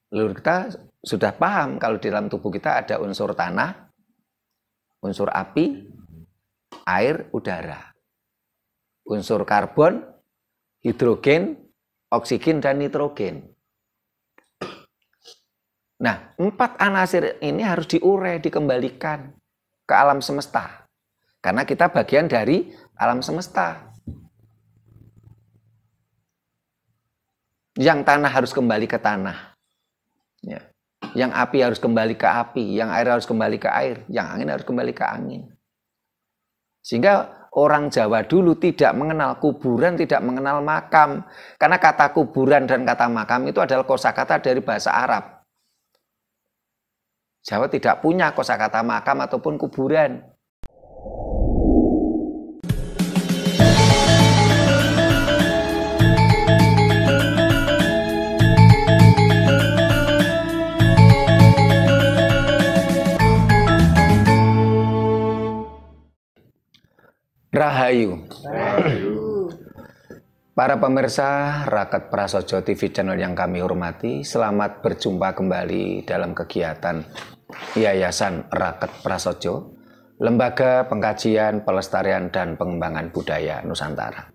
Leluhur kita sudah paham kalau di dalam tubuh kita ada unsur tanah, unsur api, air, udara. Unsur karbon, hidrogen, oksigen, dan nitrogen. Nah, 4 anasir ini harus diurai, dikembalikan ke alam semesta. Karena kita bagian dari alam semesta. Yang tanah harus kembali ke tanah. Ya. Yang api harus kembali ke api. Yang air harus kembali ke air. Yang angin harus kembali ke angin. Sehingga orang Jawa dulu tidak mengenal kuburan, tidak mengenal makam. Karena kata kuburan dan kata makam itu adalah kosakata dari bahasa Arab. Jawa tidak punya kosakata makam ataupun kuburan. Rahayu. Para pemirsa Raket Prasojo TV channel yang kami hormati, selamat berjumpa kembali dalam kegiatan Yayasan Raket Prasojo, Lembaga Pengkajian, Pelestarian, dan Pengembangan Budaya Nusantara.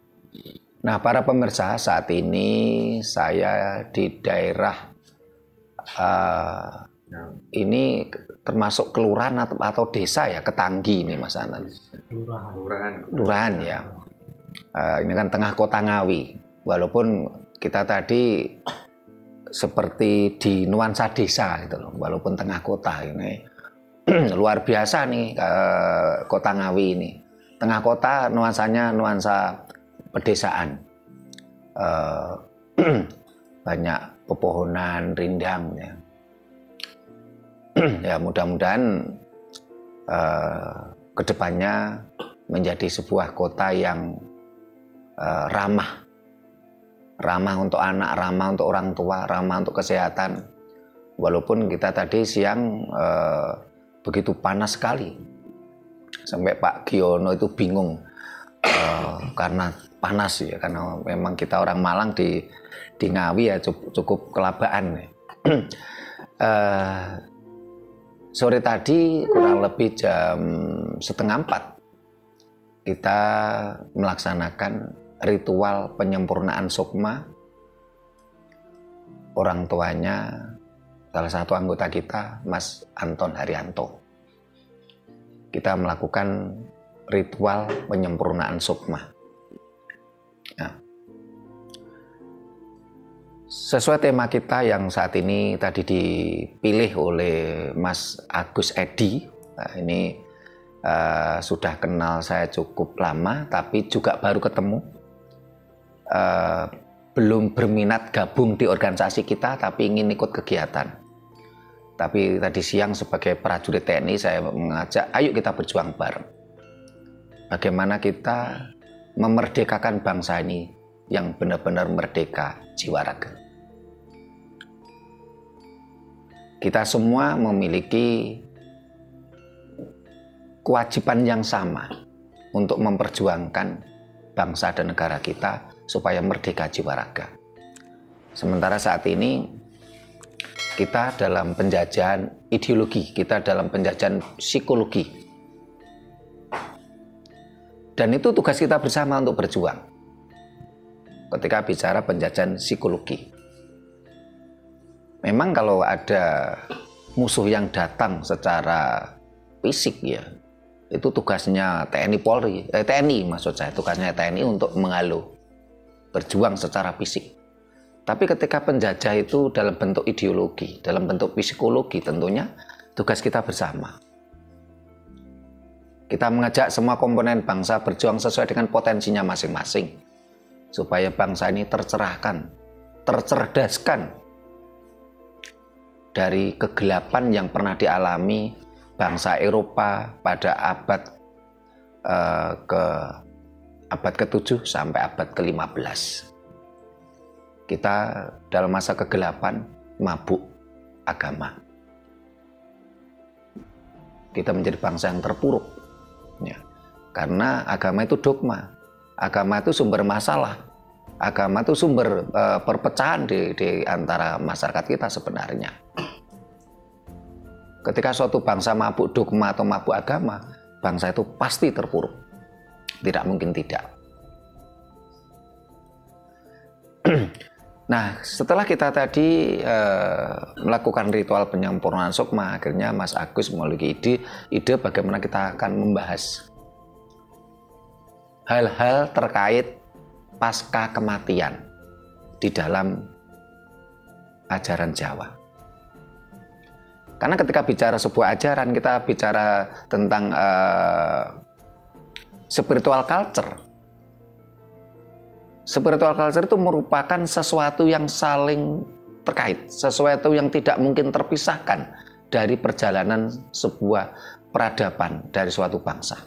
Nah, para pemirsa, saat ini saya di daerah ini termasuk kelurahan atau desa ya, Ketanggi ini Mas Anton. Kelurahan ya. Ini kan tengah kota Ngawi. Walaupun kita tadi seperti di nuansa desa gitu loh, walaupun tengah kota ini luar biasa nih kota Ngawi ini. Tengah kota nuansanya nuansa pedesaan. Banyak pepohonan rindang ya. Ya mudah-mudahan kedepannya menjadi sebuah kota yang ramah untuk anak, ramah untuk orang tua, ramah untuk kesehatan. Walaupun kita tadi siang begitu panas sekali, sampai Pak Giono itu bingung karena panas ya, karena memang kita orang Malang di Ngawi ya cukup kelabaan. Sore tadi kurang lebih jam 3:30 kita melaksanakan ritual penyempurnaan sukma. Orang tuanya salah satu anggota kita, Mas Anton Haryanto. Kita melakukan ritual penyempurnaan sukma. Nah, sesuai tema kita yang saat ini tadi dipilih oleh Mas Agus Edi. Nah, ini sudah kenal saya cukup lama, tapi juga baru ketemu. Belum berminat gabung di organisasi kita, tapi ingin ikut kegiatan. Tapi tadi siang sebagai prajurit TNI saya mengajak, ayo kita berjuang bareng. Bagaimana kita memerdekakan bangsa ini yang benar-benar merdeka jiwa raga. Kita semua memiliki kewajiban yang sama untuk memperjuangkan bangsa dan negara kita supaya merdeka jiwa raga. Sementara saat ini kita dalam penjajahan ideologi, kita dalam penjajahan psikologi. Dan itu tugas kita bersama untuk berjuang. Ketika bicara penjajahan psikologi. Memang kalau ada musuh yang datang secara fisik ya, itu tugasnya TNI Polri, TNI maksud saya, tugasnya TNI untuk menghalau, berjuang secara fisik. Tapi ketika penjajah itu dalam bentuk ideologi, dalam bentuk psikologi, tentunya tugas kita bersama. Kita mengajak semua komponen bangsa berjuang sesuai dengan potensinya masing-masing, supaya bangsa ini tercerahkan, tercerdaskan dari kegelapan yang pernah dialami bangsa Eropa pada abad ke-7 sampai abad ke-15. Kita dalam masa kegelapan mabuk agama. Kita menjadi bangsa yang terpuruk. Ya. Karena agama itu dogma. Agama itu sumber masalah. agama itu sumber perpecahan di antara masyarakat kita sebenarnya. Ketika suatu bangsa mabuk dogma atau mabuk agama, bangsa itu pasti terpuruk. Tidak mungkin tidak. Nah, setelah kita tadi melakukan ritual penyempurnaan sukma, akhirnya Mas Agus memiliki ide bagaimana kita akan membahas hal-hal terkait pasca kematian di dalam ajaran Jawa. Karena ketika bicara sebuah ajaran, kita bicara tentang spiritual culture. Spiritual culture itu merupakan sesuatu yang saling terkait, sesuatu yang tidak mungkin terpisahkan dari perjalanan sebuah peradaban dari suatu bangsa.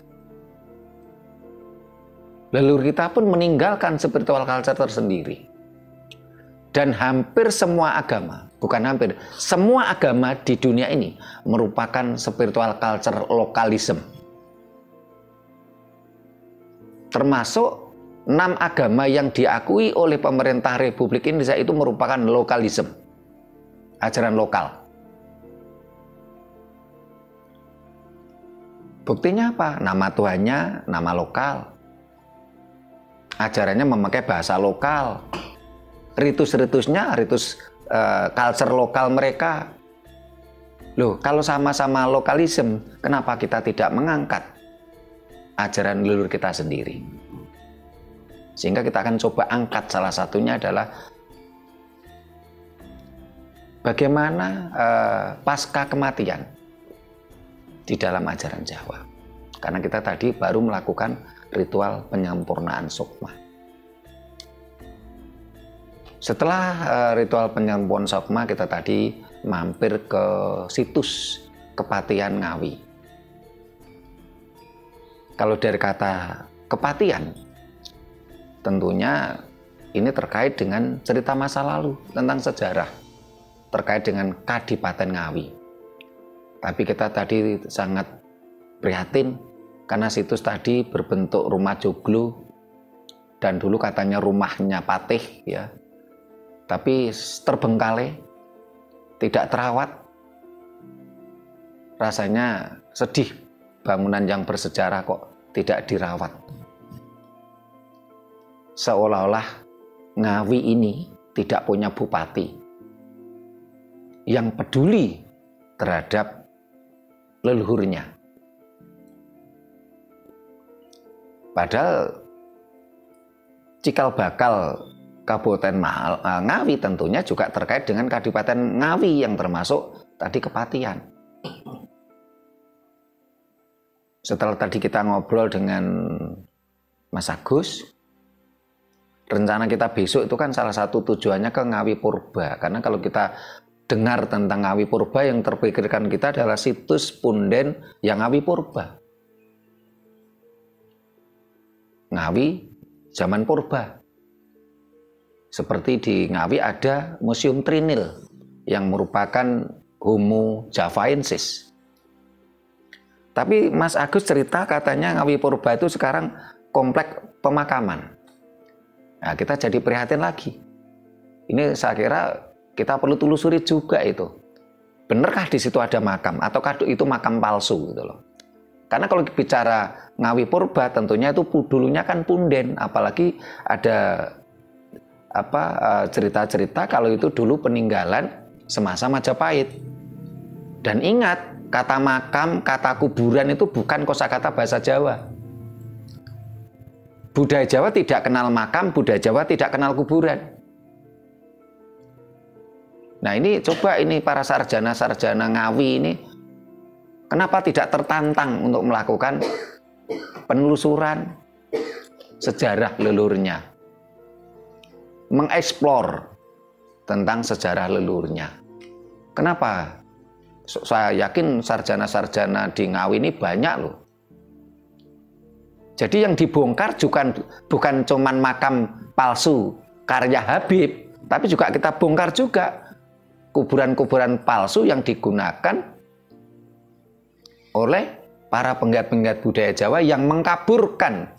Leluhur kita pun meninggalkan spiritual culture tersendiri. Dan hampir semua agama, bukan hampir, semua agama di dunia ini merupakan spiritual culture lokalisme. Termasuk 6 agama yang diakui oleh pemerintah Republik Indonesia itu merupakan lokalisme, ajaran lokal. Buktinya apa? Nama Tuhannya, nama lokal. Ajarannya memakai bahasa lokal. Ritus-ritusnya, ritus culture lokal mereka. Loh, kalau sama-sama lokalisme, kenapa kita tidak mengangkat ajaran leluhur kita sendiri? Sehingga kita akan coba angkat, salah satunya adalah bagaimana pasca kematian di dalam ajaran Jawa. Karena kita tadi baru melakukan ritual penyempurnaan sukma. Setelah ritual penyempurnaan sukma, kita tadi mampir ke situs Kepatian Ngawi. Kalau dari kata kepatian, tentunya ini terkait dengan cerita masa lalu, tentang sejarah, terkait dengan Kadipaten Ngawi. Tapi kita tadi sangat prihatin karena situs tadi berbentuk rumah joglo, dan dulu katanya rumahnya Patih ya. Tapi terbengkalai, tidak terawat. Rasanya sedih, bangunan yang bersejarah kok tidak dirawat. Seolah-olah Ngawi ini tidak punya bupati yang peduli terhadap leluhurnya. Padahal cikal bakal Kabupaten Ngawi tentunya juga terkait dengan Kadipaten Ngawi yang termasuk tadi kepatian. Setelah tadi kita ngobrol dengan Mas Agus, rencana kita besok itu kan salah satu tujuannya ke Ngawi Purba. Karena kalau kita dengar tentang Ngawi Purba, yang terpikirkan kita adalah situs punden yang Ngawi Purba. Ngawi zaman purba. Seperti di Ngawi ada Museum Trinil yang merupakan Homo javaensis. Tapi Mas Agus cerita katanya Ngawi Purba itu sekarang komplek pemakaman. Nah, kita jadi prihatin lagi. Ini saya kira kita perlu telusuri juga itu. Benarkah di situ ada makam ataukah itu makam palsu gitu loh. Karena kalau bicara Ngawi Purba tentunya itu dulunya kan punden, apalagi ada cerita-cerita kalau itu dulu peninggalan semasa Majapahit. Dan ingat, kata makam, kata kuburan itu bukan kosakata bahasa Jawa. Budaya Jawa tidak kenal makam, budaya Jawa tidak kenal kuburan. Nah ini coba ini para sarjana-sarjana Ngawi ini, kenapa tidak tertantang untuk melakukan penelusuran sejarah leluhurnya, mengeksplor tentang sejarah leluhurnya. Kenapa? Saya yakin sarjana-sarjana di Ngawi ini banyak loh. Jadi yang dibongkar bukan cuman makam palsu karya Habib, tapi juga kita bongkar juga kuburan-kuburan palsu yang digunakan oleh para penggiat-penggiat budaya Jawa yang mengkaburkan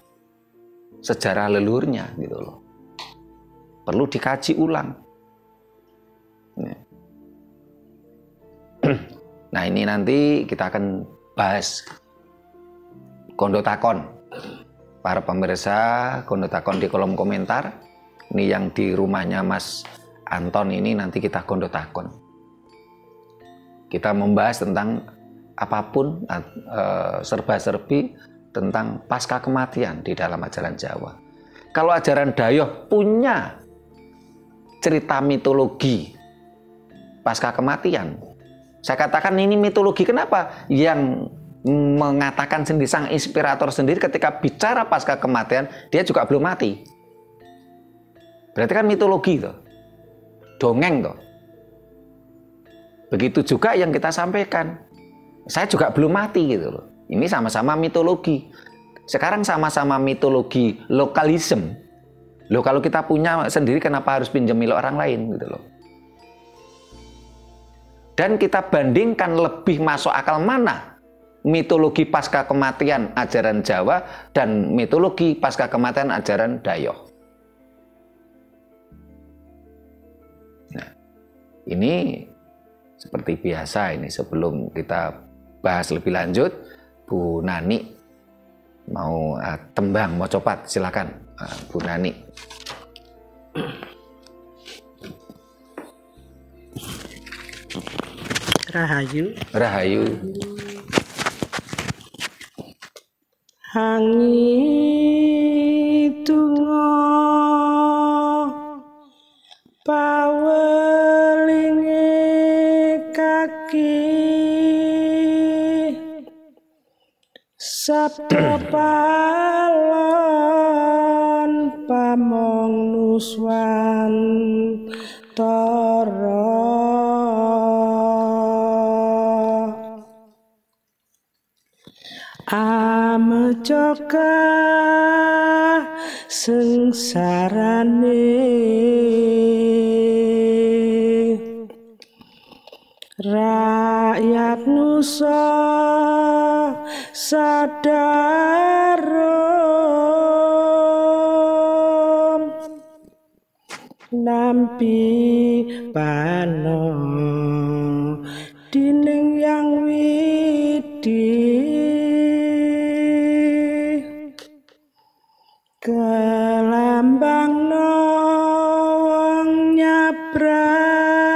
sejarah leluhurnya gitu loh. perlu dikaji ulang. Nah, ini nanti kita akan bahas kondo takon. Para pemirsa, kondo takon di kolom komentar. Ini yang di rumahnya Mas Anton ini nanti kita kondo takon. Kita membahas tentang apapun, serba-serbi tentang pasca kematian di dalam ajaran Jawa. Kalau ajaran Dayoh punya cerita mitologi pasca kematian, saya katakan ini mitologi. Kenapa? Yang mengatakan sendiri, sang inspirator sendiri ketika bicara pasca kematian, dia juga belum mati. Berarti kan mitologi toh, dongeng toh. Begitu juga yang kita sampaikan, saya juga belum mati gitu loh. Ini sama-sama mitologi. Sekarang sama-sama mitologi lokalisme. Loh, kalau kita punya sendiri kenapa harus pinjam milik orang lain gitu loh. Dan kita bandingkan lebih masuk akal mana mitologi pasca kematian ajaran Jawa dan mitologi pasca kematian ajaran Dayoh. Nah, ini seperti biasa, ini sebelum kita bahas lebih lanjut, Bu Nani mau tembang, mau copat, silakan Bu Nani. Rahayu. Rahayu. Hangi tungo pawelinge kaki sabda palon pamong nuswan toro amecoka sengsarane rakyat nusa sadarom nampi pano dining yang widi kelambang wong nyabrang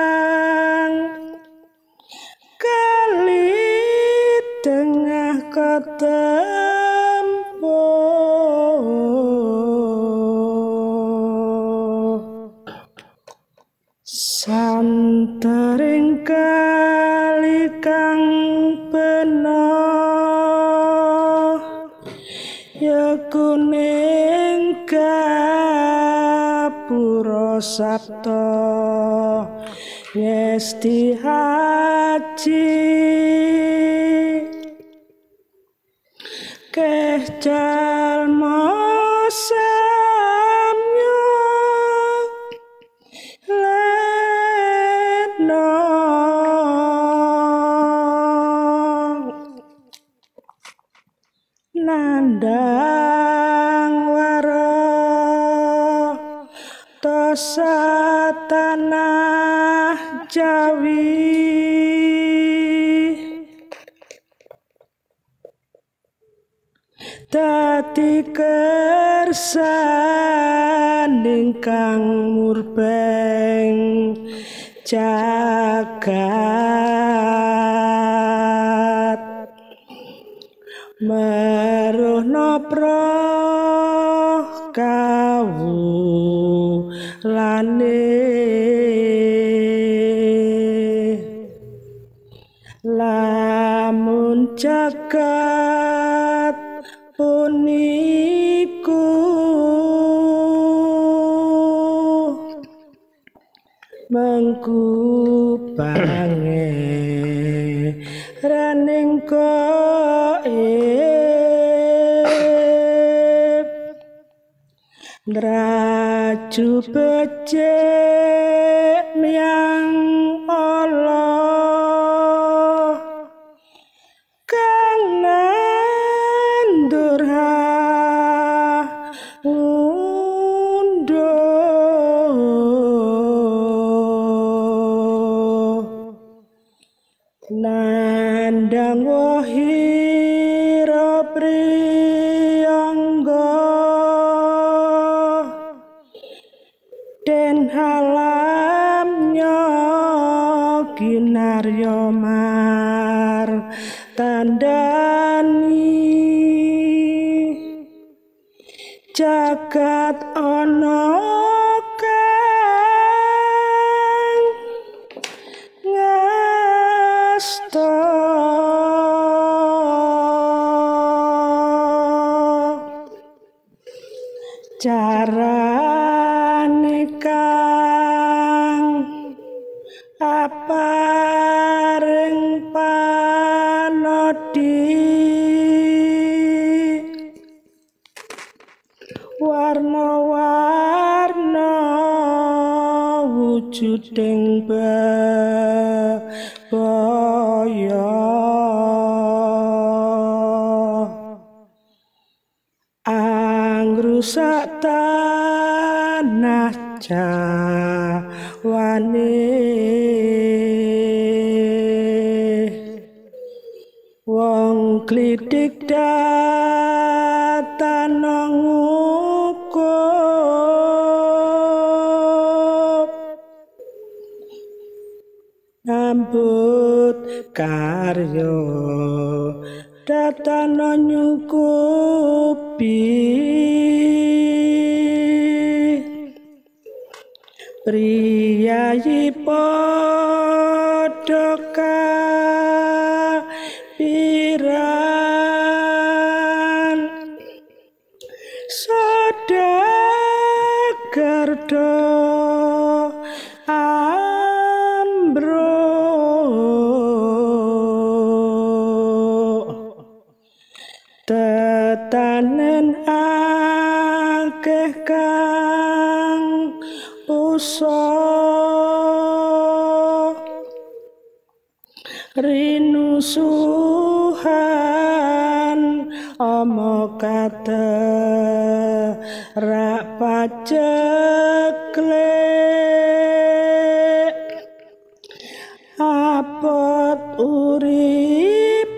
kali tengah ketempuh santering kali kang penuh ya kuning gapura sabta ngesti haji keh jalma samyo letno nandang waro tosa tanah Jawi dadi kersaning kang murbeng jagat meruhna proh kawulane lamun jagat puniku mengku bange raning gaib nraju becik yang Allah kang nandur undur nandang wahira priyangga den halamnya kinarya mar tandani jagat ana kang ngasta carane kang aparing panodi warna-warna wujuding bebaya angrusak tanah Jawane wong klidik datana ngukup nyambut karya datana nyukupi priyayi padha kapiran sadagarda tetanen akeh kang usa rinusuhan ama katerak paceklek apot uripe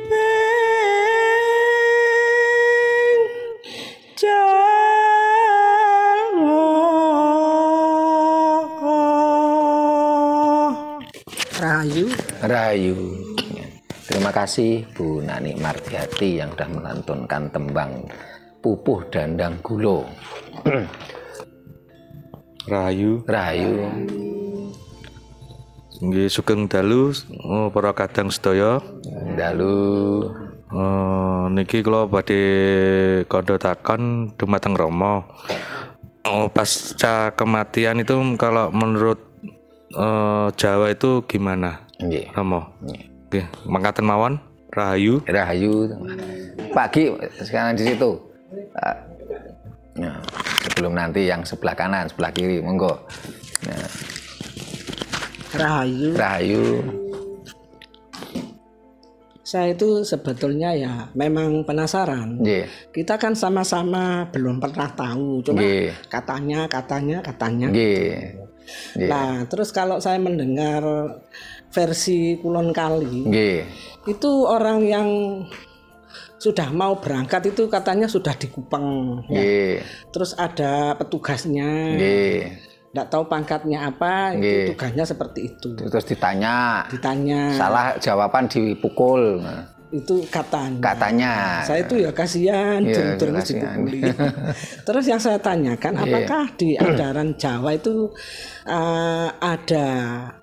Rahayu. Terima kasih Bu Nani Mardiati yang sudah melantunkan tembang Pupuh Dandang Gulo. Rahayu. Nggih sugeng dalu para kadang sedaya. Dalu. Niki kula badhe kandha takon dumateng Rama. Pasca kematian itu kalau menurut Jawa itu gimana? Nggih. Rama. Nggih, mangkaten mawon. Rahayu. Pagi sekarang di situ. Nah, sebelum nanti yang sebelah kanan, sebelah kiri, monggo. Nah. Rahayu. Saya itu sebetulnya ya memang penasaran. Yeah. Kita kan sama-sama belum pernah tahu, cuma katanya. Yeah. Nah, terus kalau saya mendengar versi Kulon Kali, itu orang yang sudah mau berangkat itu katanya sudah dikupeng, ya. Terus ada petugasnya, nggak tahu pangkatnya apa, itu tugasnya seperti itu. Terus ditanya, salah jawaban dipukul. Itu katanya. Saya itu ya kasihan, terus dipukuli. Terus yang saya tanyakan, apakah di ajaran Jawa itu ada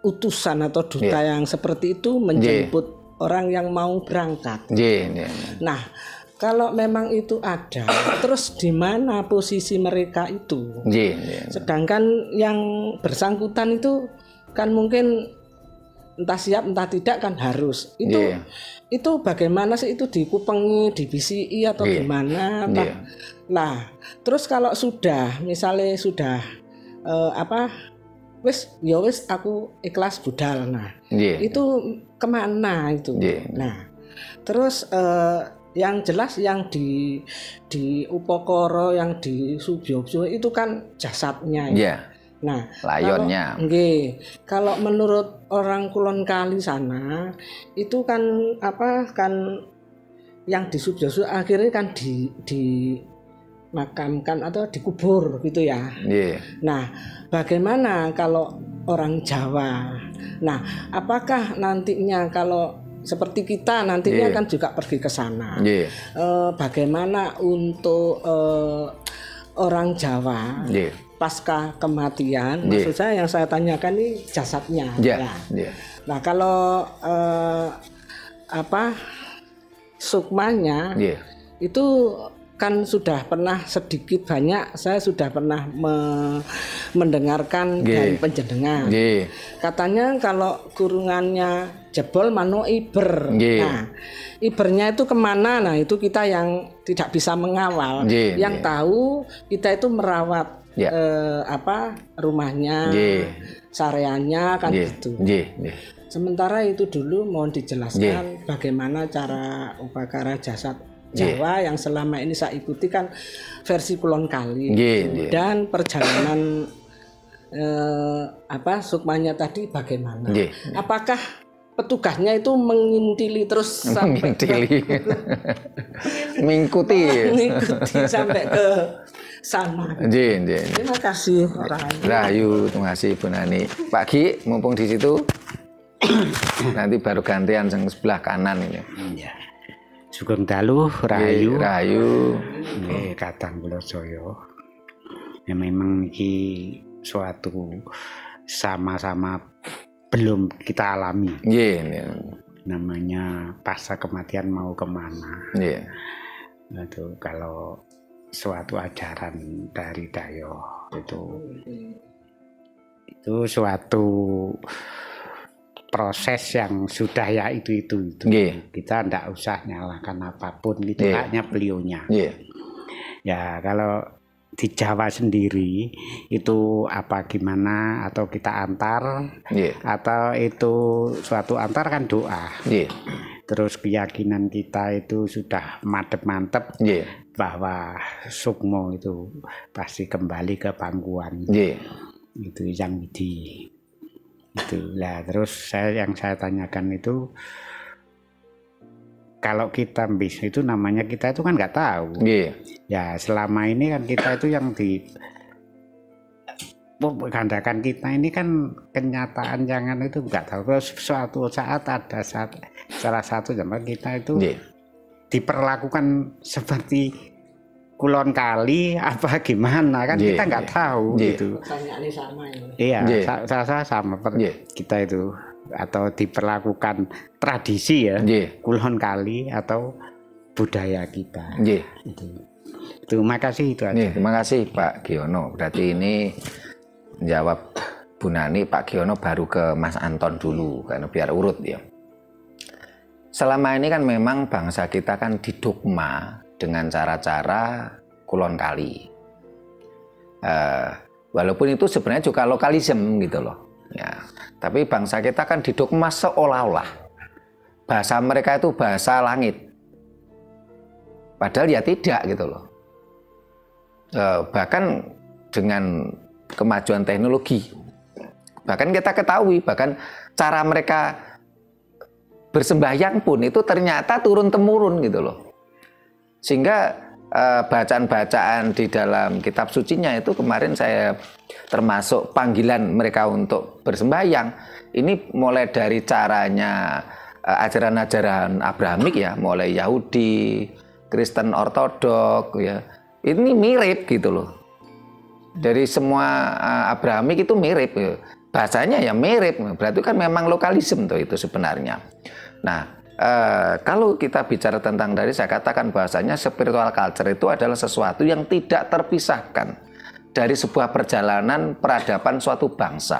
utusan atau duta yang seperti itu menjemput orang yang mau berangkat? Nah, kalau memang itu ada, terus di mana posisi mereka itu? Sedangkan yang bersangkutan itu kan mungkin entah siap entah tidak kan harus. Itu bagaimana sih itu dikupengi, dibisiki atau gimana? Nah, terus kalau sudah misalnya sudah wis aku ikhlas budal. Nah, itu kemana itu? Nah, terus yang jelas yang di Upakara, yang di Subyobjo itu kan jasadnya. Nah, layonnya. Kalau menurut orang Kulon Kali sana itu kan yang disubjosur akhirnya kan dimakamkan atau dikubur gitu ya. Nah, bagaimana kalau orang Jawa? Nah, apakah nantinya kalau seperti kita nantinya kan juga pergi ke sana? Bagaimana untuk orang Jawa? Pasca kematian, maksud saya yang saya tanyakan ini jasadnya. Nah, kalau sukmanya itu kan sudah pernah sedikit banyak saya sudah pernah mendengarkan dari penjenengan. Katanya kalau kurungannya jebol mano iber. Nah, ibernya itu kemana? Nah, itu kita yang tidak bisa mengawal. Yang tahu kita itu merawat rumahnya, sareannya kan gitu. Sementara itu dulu mohon dijelaskan bagaimana cara upacara jasad Jawa yang selama ini saya ikuti kan versi Kulon Kali dan perjalanan sukmanya tadi bagaimana? Apakah petugasnya itu mengintili terus sampai mengikuti sampai ke sana. Terima kasih Rahayu, terima kasih Bu Nani. Pak Ki, mumpung di situ nanti baru gantian yang sebelah kanan ini. Sugeng dalu Rahayu. Nggih, Kadang kula saya. Ya memang iki suatu sama-sama belum kita alami. Namanya pasca kematian mau kemana. Itu kalau suatu ajaran dari Dayo itu suatu proses yang sudah ya itu. Kita tidak usah nyalakan apapun, itu haknya beliaunya. Ya kalau di Jawa sendiri itu apa gimana, atau kita antar atau itu suatu antar kan doa. Terus keyakinan kita itu sudah mantep bahwa sukmo itu pasti kembali ke pangkuan. Itu yang itulah. Terus yang saya tanyakan itu, kalau kita bisa itu namanya kita itu kan nggak tahu. Ya selama ini kan kita itu yang gandakan kita ini kan kenyataan jangan itu nggak tahu. Terus suatu saat ada salah satu zaman kita itu diperlakukan seperti Kulon Kali apa gimana kan kita nggak tahu gitu. Pertanyaannya sama ini. Iya, saya sama kita itu, atau diperlakukan tradisi ya Kulon Kali atau budaya kita. Itu makasih itu aja. Terima kasih Pak Giono. Berarti ini jawab Bu Nani, Pak Giono baru ke Mas Anton dulu karena biar urut ya. Selama ini kan memang bangsa kita kan didogma dengan cara-cara Kulon Kali. Walaupun itu sebenarnya juga lokalisme gitu loh. Ya, tapi bangsa kita kan didogma seolah-olah bahasa mereka itu bahasa langit. Padahal ya tidak gitu loh. Bahkan dengan kemajuan teknologi, bahkan kita ketahui, bahkan cara mereka bersembahyang pun itu ternyata turun-temurun gitu loh. Sehingga bacaan-bacaan di dalam kitab sucinya itu kemarin saya termasuk panggilan mereka untuk bersembahyang. Ini mulai dari caranya ajaran-ajaran Abrahamik ya, mulai Yahudi, Kristen Ortodok ya. Ini mirip gitu loh. Dari semua Abrahamik itu mirip ya. Bahasanya ya mirip, berarti kan memang lokalisme tuh itu sebenarnya. Nah, kalau kita bicara tentang dari saya katakan bahasanya spiritual culture itu adalah sesuatu yang tidak terpisahkan dari sebuah perjalanan peradaban suatu bangsa.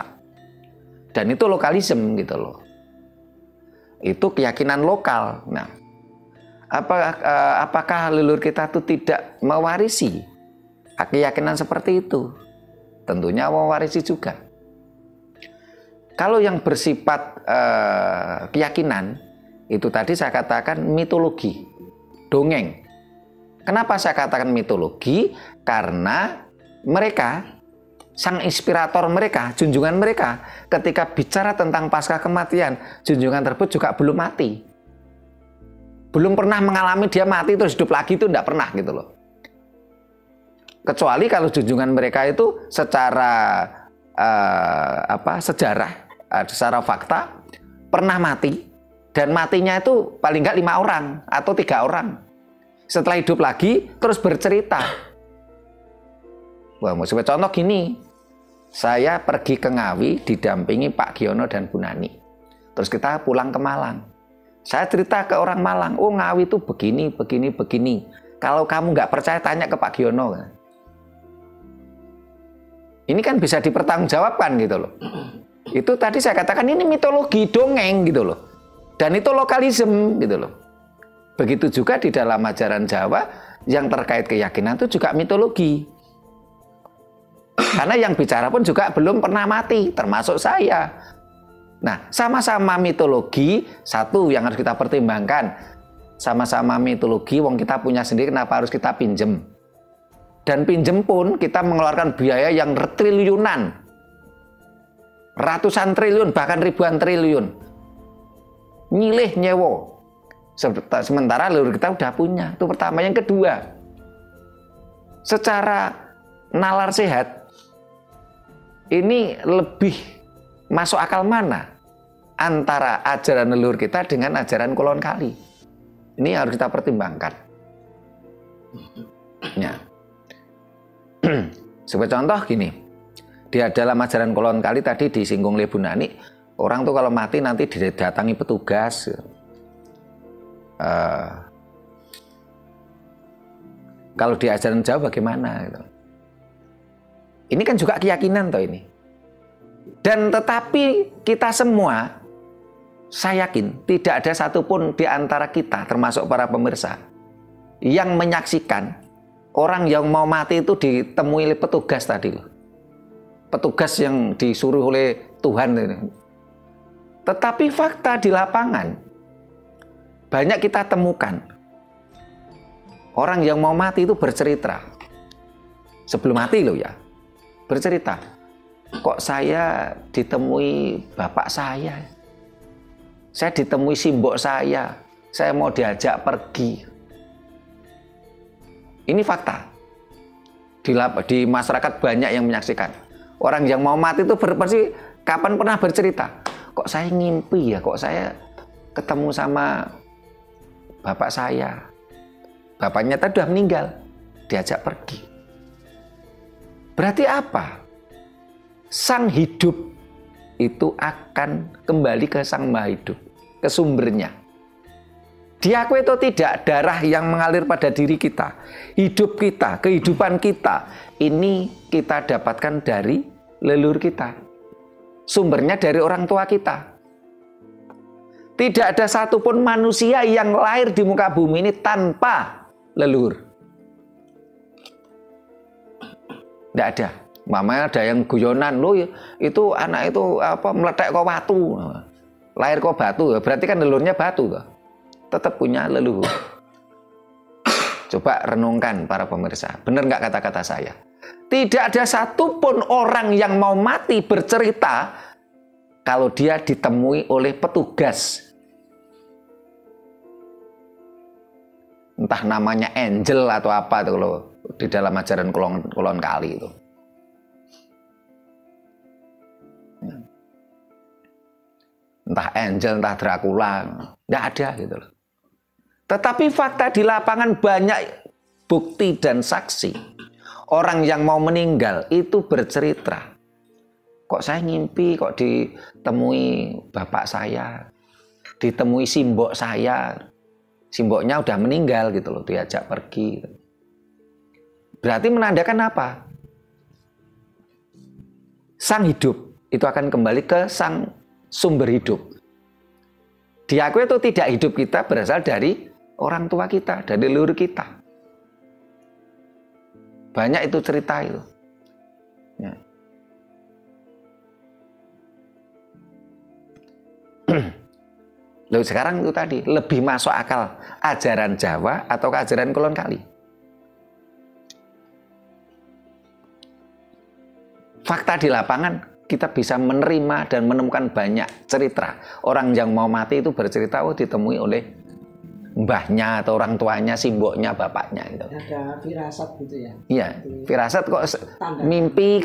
Dan itu lokalisme gitu loh. Itu keyakinan lokal. Nah, apakah leluhur kita itu tidak mewarisi keyakinan seperti itu? Tentunya mewarisi juga. Kalau yang bersifat keyakinan, itu tadi saya katakan mitologi, dongeng. Kenapa saya katakan mitologi? Karena mereka sang inspirator mereka, junjungan mereka, ketika bicara tentang pasca kematian, junjungan tersebut juga belum mati. Belum pernah mengalami dia mati terus hidup lagi, itu tidak pernah gitu loh. Kecuali kalau junjungan mereka itu secara sejarah, secara fakta pernah mati, dan matinya itu paling nggak 5 orang atau 3 orang. Setelah hidup lagi terus bercerita. Wah, mau sebagai contoh gini, saya pergi ke Ngawi didampingi Pak Giono dan Bu Nani. Terus kita pulang ke Malang. Saya cerita ke orang Malang, oh Ngawi itu begini, begini, begini. Kalau kamu nggak percaya tanya ke Pak Giono. Ini kan bisa dipertanggungjawabkan gitu loh. Itu tadi saya katakan ini mitologi, dongeng gitu loh. Dan itu lokalisme gitu loh. Begitu juga di dalam ajaran Jawa yang terkait keyakinan itu juga mitologi. Karena yang bicara pun juga belum pernah mati, termasuk saya. Nah, sama-sama mitologi, satu yang harus kita pertimbangkan. Sama-sama mitologi, wong kita punya sendiri, kenapa harus kita pinjem? Dan pinjem pun kita mengeluarkan biaya yang triliunan. Ratusan triliun, bahkan ribuan triliun. Nyilih nyewo. Sementara leluhur kita udah punya. Itu pertama. Yang kedua, secara nalar sehat, ini lebih masuk akal mana antara ajaran leluhur kita dengan ajaran Kulon Kali? Ini harus kita pertimbangkan. Ya. Sebagai contoh gini, di dalam ajaran Kulon Kali tadi disinggung oleh Bu Nani, orang tuh kalau mati nanti didatangi petugas. Kalau di ajaran Jawa bagaimana? Gitu. Ini kan juga keyakinan toh ini. Dan tetapi kita semua, saya yakin tidak ada satupun di antara kita, termasuk para pemirsa, yang menyaksikan orang yang mau mati itu ditemui oleh petugas tadi. Petugas yang disuruh oleh Tuhan. Tetapi fakta di lapangan, banyak kita temukan. Orang yang mau mati itu bercerita. Sebelum mati loh ya. Bercerita, kok saya ditemui bapak saya ditemui simbok saya mau diajak pergi. Ini fakta. Di masyarakat banyak yang menyaksikan. Orang yang mau mati itu pasti kapan pernah bercerita, kok saya ngimpi ya, kok saya ketemu sama bapak saya. Bapaknya tadi sudah meninggal, diajak pergi. Berarti apa? Sang hidup itu akan kembali ke Sang Maha Hidup, ke sumbernya. Diakui itu tidak, darah yang mengalir pada diri kita, hidup kita, kehidupan kita, ini kita dapatkan dari leluhur kita. Sumbernya dari orang tua kita. Tidak ada satupun manusia yang lahir di muka bumi ini tanpa leluhur. Tidak ada. Mamanya ada yang guyonan, loh itu anak itu meletek kok batu, lahir kok batu, berarti kan leluhurnya batu, tetap punya leluhur. Coba renungkan para pemirsa, benar nggak kata-kata saya? Tidak ada satupun orang yang mau mati bercerita kalau dia ditemui oleh petugas, entah namanya angel atau apa tuh loh. Di dalam ajaran Kulon Kali itu. Entah angel, entah Dracula, tidak ada gitu loh. Tetapi fakta di lapangan banyak bukti dan saksi. Orang yang mau meninggal itu bercerita. Kok saya ngimpi, kok ditemui bapak saya, ditemui simbok saya. Simboknya udah meninggal gitu loh, diajak pergi gitu. Berarti menandakan apa? Sang hidup itu akan kembali ke sang sumber hidup. Diakui itu tidak, hidup kita berasal dari orang tua kita, dari leluhur kita. Banyak itu cerita itu. Ya. Lalu sekarang itu tadi, lebih masuk akal ajaran Jawa atau ajaran Kulon Kali? fakta di lapangan kita bisa menerima dan menemukan banyak cerita. Orang yang mau mati itu bercerita, oh ditemui oleh mbahnya atau orang tuanya, simboknya, bapaknya gitu. Ada firasat gitu ya? Iya, firasat kok mimpi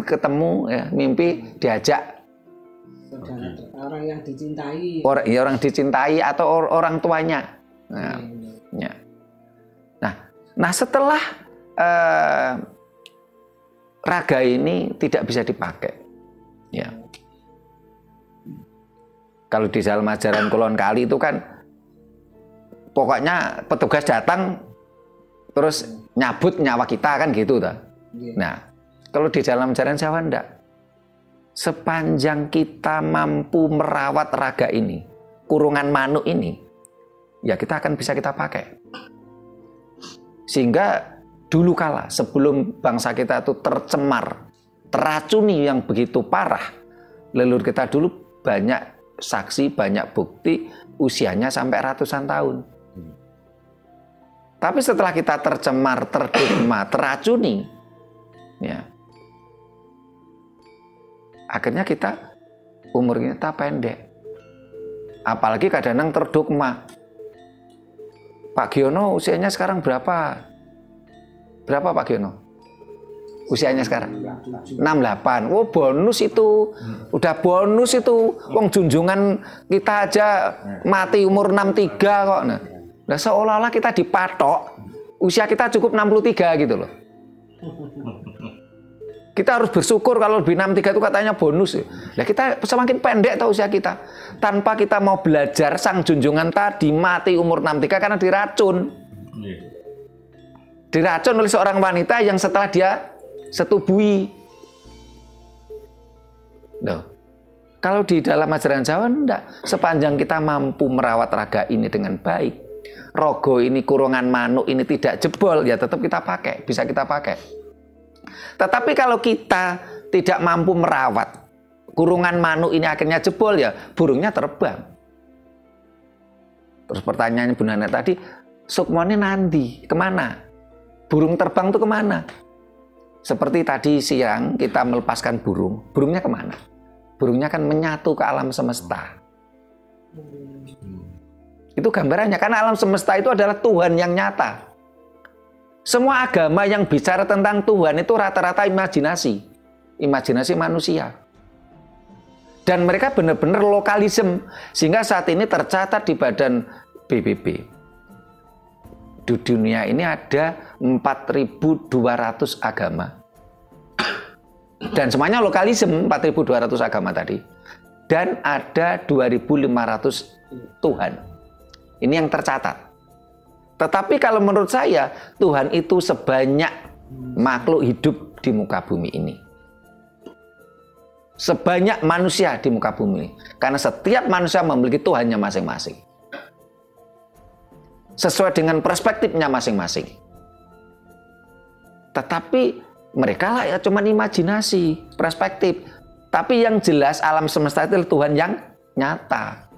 ketemu ya, mimpi diajak orang yang dicintai. Orang dicintai atau orang tuanya. Nah, ya. Nah setelah raga ini tidak bisa dipakai, ya. Kalau di dalam ajaran Kulon Kali itu kan pokoknya petugas datang terus nyabut nyawa kita kan gitu ta. Nah, kalau di dalam ajaran Jawa enggak. Sepanjang kita mampu merawat raga ini, kurungan manuk ini, ya kita akan bisa kita pakai. Sehingga dulu kala sebelum bangsa kita itu tercemar, teracuni yang begitu parah, leluhur kita dulu banyak saksi, banyak bukti usianya sampai ratusan tahun. Tapi setelah kita tercemar, terdogma, teracuni, ya, akhirnya kita umur kita pendek. Apalagi kadang-kadang terdogma. Pak Giono usianya sekarang berapa? Berapa Pak Giono? Usianya sekarang 68. Oh bonus itu, udah bonus itu. Wong junjungan kita aja mati umur 63 kok. Nah, seolah-olah kita dipatok usia kita cukup 63 gitu loh. Kita harus bersyukur kalau lebih 63 itu katanya bonus. Nah, kita semakin pendek tahu usia kita. Tanpa kita mau belajar, sang junjungan tadi mati umur 63 karena diracun. Diracun oleh seorang wanita yang setelah dia setubui. Loh. Kalau di dalam ajaran Jawa enggak. Sepanjang kita mampu merawat raga ini dengan baik, rogo ini, kurungan manuk ini tidak jebol, ya tetap kita pakai, bisa kita pakai. Tetapi kalau kita tidak mampu merawat, kurungan manuk ini akhirnya jebol, ya burungnya terbang. Terus pertanyaannya Bu Nana tadi, sukmone nanti kemana? Burung terbang itu kemana? Seperti tadi siang kita melepaskan burung, burungnya kemana? Burungnya kan menyatu ke alam semesta. Itu gambarannya, karena alam semesta itu adalah Tuhan yang nyata. Semua agama yang bicara tentang Tuhan itu rata-rata imajinasi manusia. Dan mereka benar-benar lokalisme, sehingga saat ini tercatat di badan PBB. Di dunia ini ada 4.200 agama. Dan semuanya lokalisme, 4.200 agama tadi. Dan ada 2.500 Tuhan. Ini yang tercatat. Tetapi kalau menurut saya, Tuhan itu sebanyak makhluk hidup di muka bumi ini. Sebanyak manusia di muka bumi ini. Karena setiap manusia memiliki Tuhannya masing-masing. Sesuai dengan perspektifnya masing-masing. Tetapi mereka lah ya cuma imajinasi, perspektif. Tapi yang jelas alam semesta itu Tuhan yang nyata.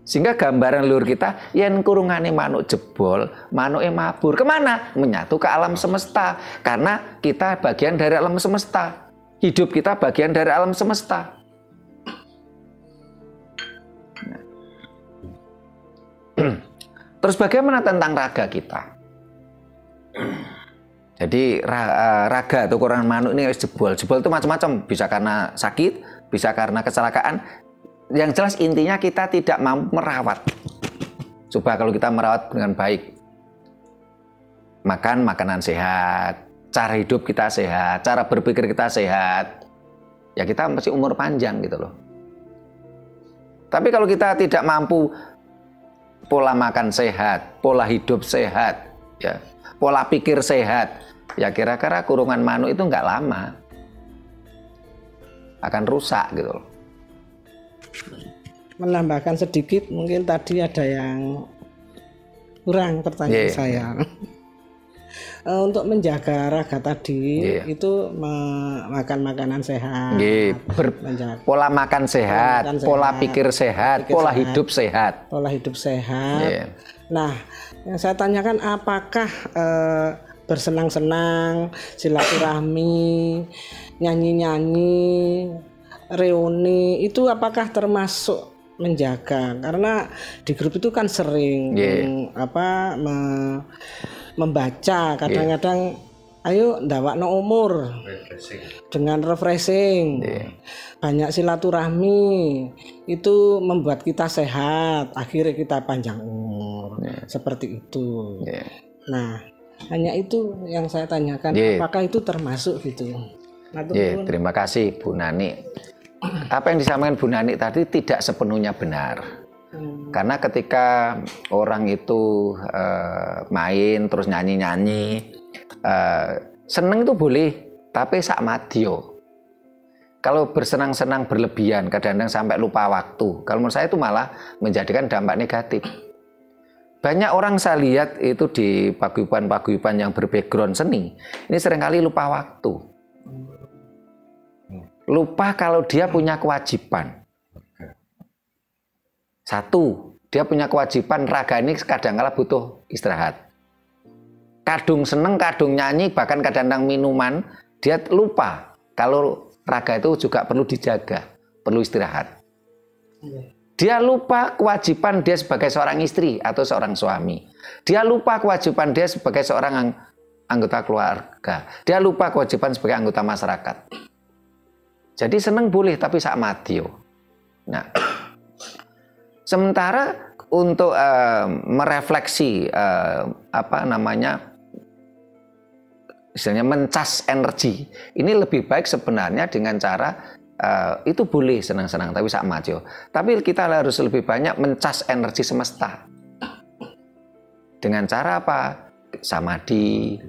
Sehingga gambaran leluhur kita, yen kurungane manuk jebol, manuke mabur. Kemana? Menyatu ke alam semesta. Karena kita bagian dari alam semesta. Hidup kita bagian dari alam semesta. Terus bagaimana tentang raga kita? Jadi raga atau kurungan manuk ini harus jebol. Jebol itu macam-macam. Bisa karena sakit, bisa karena kecelakaan. Yang jelas intinya kita tidak mampu merawat. Coba kalau kita merawat dengan baik, makan makanan sehat, cara hidup kita sehat, cara berpikir kita sehat, ya kita masih umur panjang gitu loh. Tapi kalau kita tidak mampu pola makan sehat, pola hidup sehat, ya, pola pikir sehat, ya kira-kira kurungan manuk itu nggak lama akan rusak gitu loh. Menambahkan sedikit, mungkin tadi ada yang kurang pertanyaan saya. Untuk menjaga raga tadi itu makan makanan sehat, pola makan sehat, pola pikir sehat, pola hidup sehat. Pola hidup sehat. Nah, yang saya tanyakan apakah bersenang-senang, silaturahmi, nyanyi-nyanyi, reuni, itu apakah termasuk menjaga? Karena di grup itu kan sering membaca, kadang-kadang ayo ndawakno umur dengan refreshing, banyak silaturahmi, itu membuat kita sehat, akhirnya kita panjang umur, seperti itu. Nah, hanya itu yang saya tanyakan, apakah itu termasuk gitu? Terima kasih Bu Nani. Apa yang disampaikan Bu Nani tadi tidak sepenuhnya benar. Karena ketika orang itu main terus nyanyi-nyanyi, seneng itu boleh, tapi sak madyo. Kalau bersenang-senang berlebihan, kadang-kadang sampai lupa waktu. Kalau menurut saya itu malah menjadikan dampak negatif. Banyak orang saya lihat itu di paguyuban-paguyuban yang berbackground seni, ini seringkali lupa waktu. Lupa kalau dia punya kewajiban. Satu, dia punya kewajiban, raga ini kadang-kala butuh istirahat. Kadung seneng, kadung nyanyi, bahkan kadang-kadang minuman, dia lupa kalau raga itu juga perlu dijaga, perlu istirahat. Dia lupa kewajiban dia sebagai seorang istri atau seorang suami. Dia lupa kewajiban dia sebagai seorang anggota keluarga. Dia lupa kewajiban sebagai anggota masyarakat. Jadi seneng boleh, tapi sak madyo. Nah, sementara untuk merefleksi istilahnya mencas energi, ini lebih baik sebenarnya dengan cara itu boleh senang-senang tapi sak madyo. Tapi kita harus lebih banyak mencas energi semesta. Dengan cara apa? Samadhi.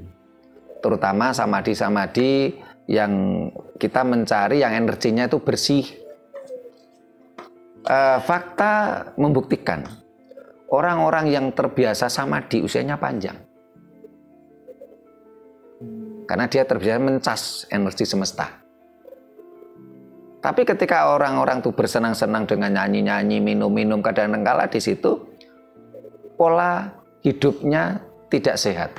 Terutama samadhi yang kita mencari yang energinya itu bersih. Fakta membuktikan orang-orang yang terbiasa samadhi usianya panjang. Karena dia terbiasa mencas energi semesta. Tapi ketika orang-orang itu bersenang-senang dengan nyanyi-nyanyi, minum-minum, kadang-kadang di situ pola hidupnya tidak sehat.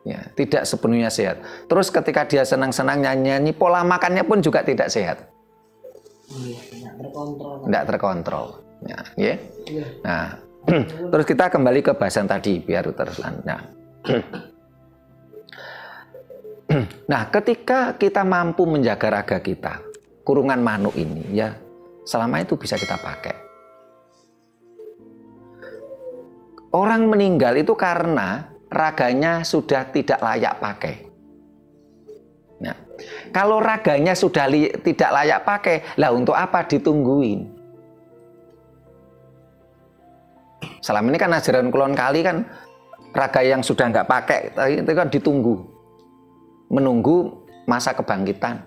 Ya, tidak sepenuhnya sehat. Terus ketika dia senang-senang nyanyi-nyanyi, pola makannya pun juga tidak sehat. Tidak terkontrol. Ya. Nah, terus kita kembali ke bahasan tadi biar terus. Nah, ketika kita mampu menjaga raga kita, kurungan manuk ini, ya selama itu bisa kita pakai. Orang meninggal itu karena raganya sudah tidak layak pakai. Nah, kalau raganya sudah tidak layak pakai, lah untuk apa ditungguin? Selama ini kan ajaran Kulon Kali kan raga yang sudah nggak pakai itu kan ditunggu. Menunggu masa kebangkitan.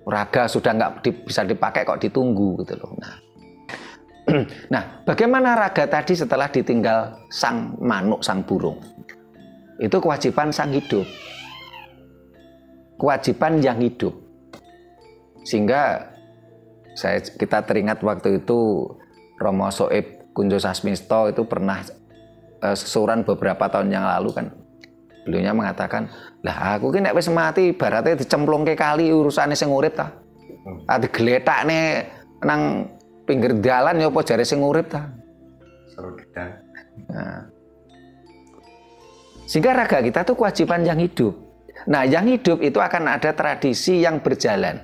Raga sudah nggak bisa dipakai kok ditunggu gitu loh. Nah, bagaimana raga tadi setelah ditinggal sang manuk, sang burung? Itu kewajiban sang hidup. Kewajiban yang hidup. Sehingga kita teringat waktu itu Romo Soeb Kunjo Sasmisto itu pernah sesuran beberapa tahun yang lalu kan. Beliaunya mengatakan, lah aku ki nek wis mati ibaratnya dicemplungke kali urusane sing urip ta. Digletakne nang pinggir dalan ya apa jare sing urip ta. Nah. Sehingga raga kita tuh kewajiban yang hidup. Nah, yang hidup itu akan ada tradisi yang berjalan.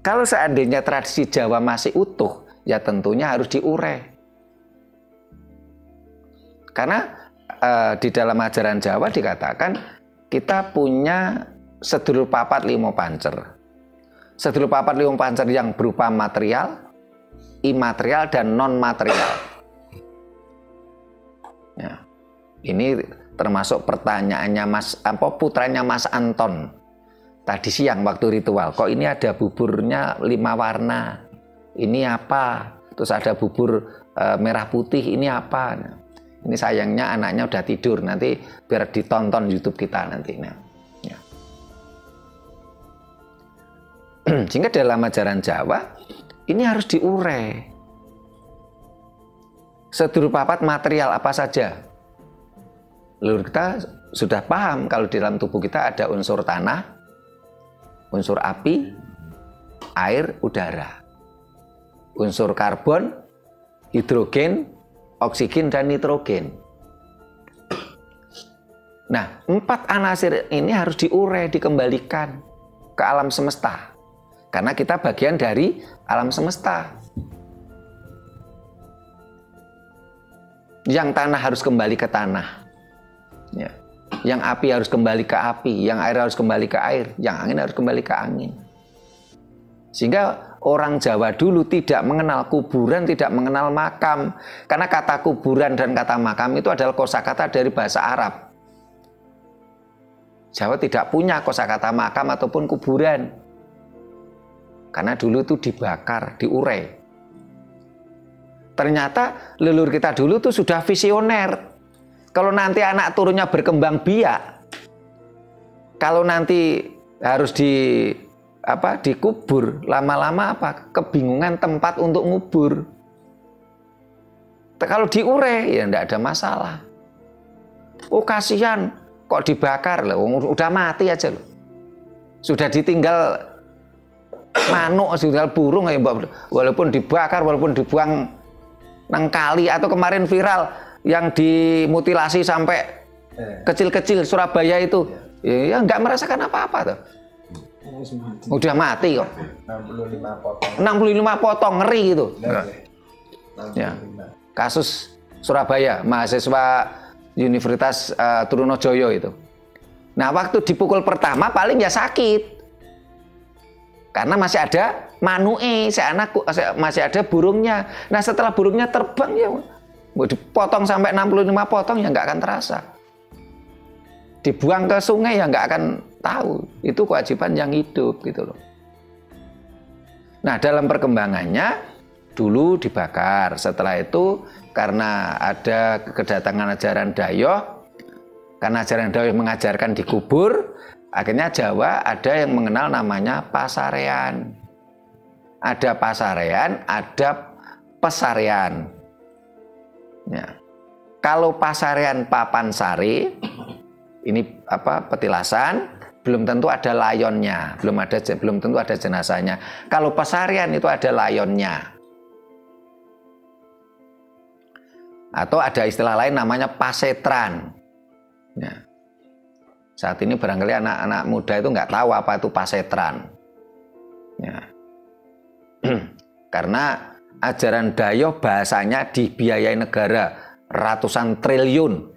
Kalau seandainya tradisi Jawa masih utuh, ya tentunya harus diurai. Karena di dalam ajaran Jawa dikatakan kita punya sedulur papat limo pancer. Sedulur papat limo pancer yang berupa material, imaterial, dan non material. Ya, ini termasuk pertanyaannya putranya Mas Anton tadi siang waktu ritual. Kok ini ada buburnya 5 warna? Ini apa? Terus ada bubur merah putih. Ini apa? Nah, ini sayangnya anaknya udah tidur, nanti biar ditonton YouTube kita nanti. Nah, ya. Sehingga dalam ajaran Jawa ini harus diurai. sedurunge papat material apa saja. Leluhur kita sudah paham kalau di dalam tubuh kita ada unsur tanah, unsur api, air, udara. Unsur karbon, hidrogen, oksigen, dan nitrogen. Nah, 4 anasir ini harus diurai, dikembalikan ke alam semesta. Karena kita bagian dari alam semesta. Yang tanah harus kembali ke tanah. Ya. Yang api harus kembali ke api, yang air harus kembali ke air, yang angin harus kembali ke angin. Sehingga orang Jawa dulu tidak mengenal kuburan, tidak mengenal makam. Karena kata kuburan dan kata makam itu adalah kosakata dari bahasa Arab. Jawa tidak punya kosakata makam ataupun kuburan. Karena dulu itu dibakar, diurai. Ternyata leluhur kita dulu itu sudah visioner. Kalau nanti anak turunnya berkembang biak, kalau nanti harus dikubur, lama-lama kebingungan tempat untuk ngubur. Kalau diurai ya tidak ada masalah. Oh kasihan, kok dibakar loh, udah mati aja loh. Sudah ditinggal manuk, sudah burung, walaupun dibakar, walaupun dibuang nang kali, atau kemarin viral yang dimutilasi sampai kecil-kecil Surabaya itu, ya nggak merasakan apa-apa tuh. Udah mati kok. 65 potong ngeri gitu. Ya. Kasus Surabaya, mahasiswa Universitas Trunojoyo itu. Nah, waktu dipukul pertama paling ya sakit. Karena masih ada manuke, masih ada burungnya. Nah, setelah burungnya terbang ya dipotong sampai 65 potong ya nggak akan terasa. Dibuang ke sungai ya nggak akan tahu. Itu kewajiban yang hidup gitu loh. Nah, dalam perkembangannya dulu dibakar. Setelah itu karena ada kedatangan ajaran Dayoh, karena ajaran Dayoh mengajarkan dikubur, akhirnya Jawa ada yang mengenal namanya pasarean. Ada pasarean, ada pesarean. Ya. Kalau pasarean papan sari, ini petilasan, belum tentu ada layonnya, belum tentu ada jenazahnya. Kalau pesarean itu ada layonnya. Atau ada istilah lain namanya pasetran. Ya. Saat ini barangkali anak-anak muda itu nggak tahu apa itu pasetran. Ya. Karena ajaran Dayoh bahasanya dibiayai negara ratusan triliun.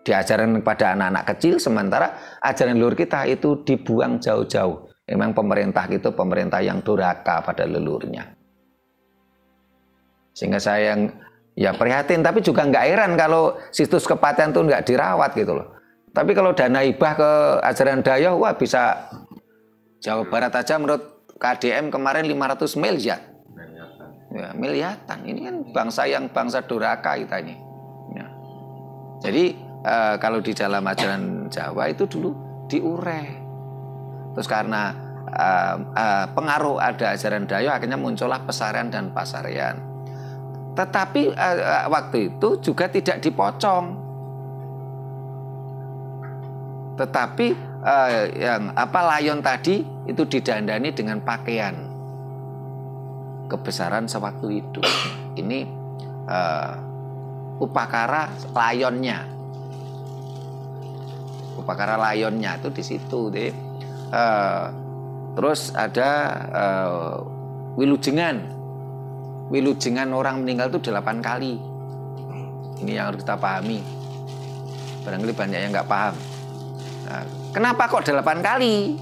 Diajaran kepada anak-anak kecil, sementara ajaran leluhur kita itu dibuang jauh-jauh. Memang pemerintah itu pemerintah yang durhaka pada leluhurnya. Sehingga saya yang ya prihatin, tapi juga nggak heran kalau situs kepatian itu nggak dirawat gitu loh. Tapi kalau dana hibah ke ajaran Dayoh, wah bisa Jawa Barat aja menurut KDM kemarin 500 miliar. Ya, miliatan. Ini kan bangsa durhaka kita ini. Ya. Jadi kalau di dalam ajaran Jawa itu dulu diurai. Terus karena pengaruh ada ajaran Dayoh, akhirnya muncullah pesarean dan pasarean. Tetapi waktu itu juga tidak dipocong. Tetapi layon tadi itu didandani dengan pakaian kebesaran sewaktu itu. Ini upakara layonnya. Upakara layonnya itu di situ deh. Terus ada wilujengan. Wilujengan orang meninggal itu 8 kali. Ini yang harus kita pahami. Barangkali banyak yang nggak paham. Nah, kenapa kok 8 kali?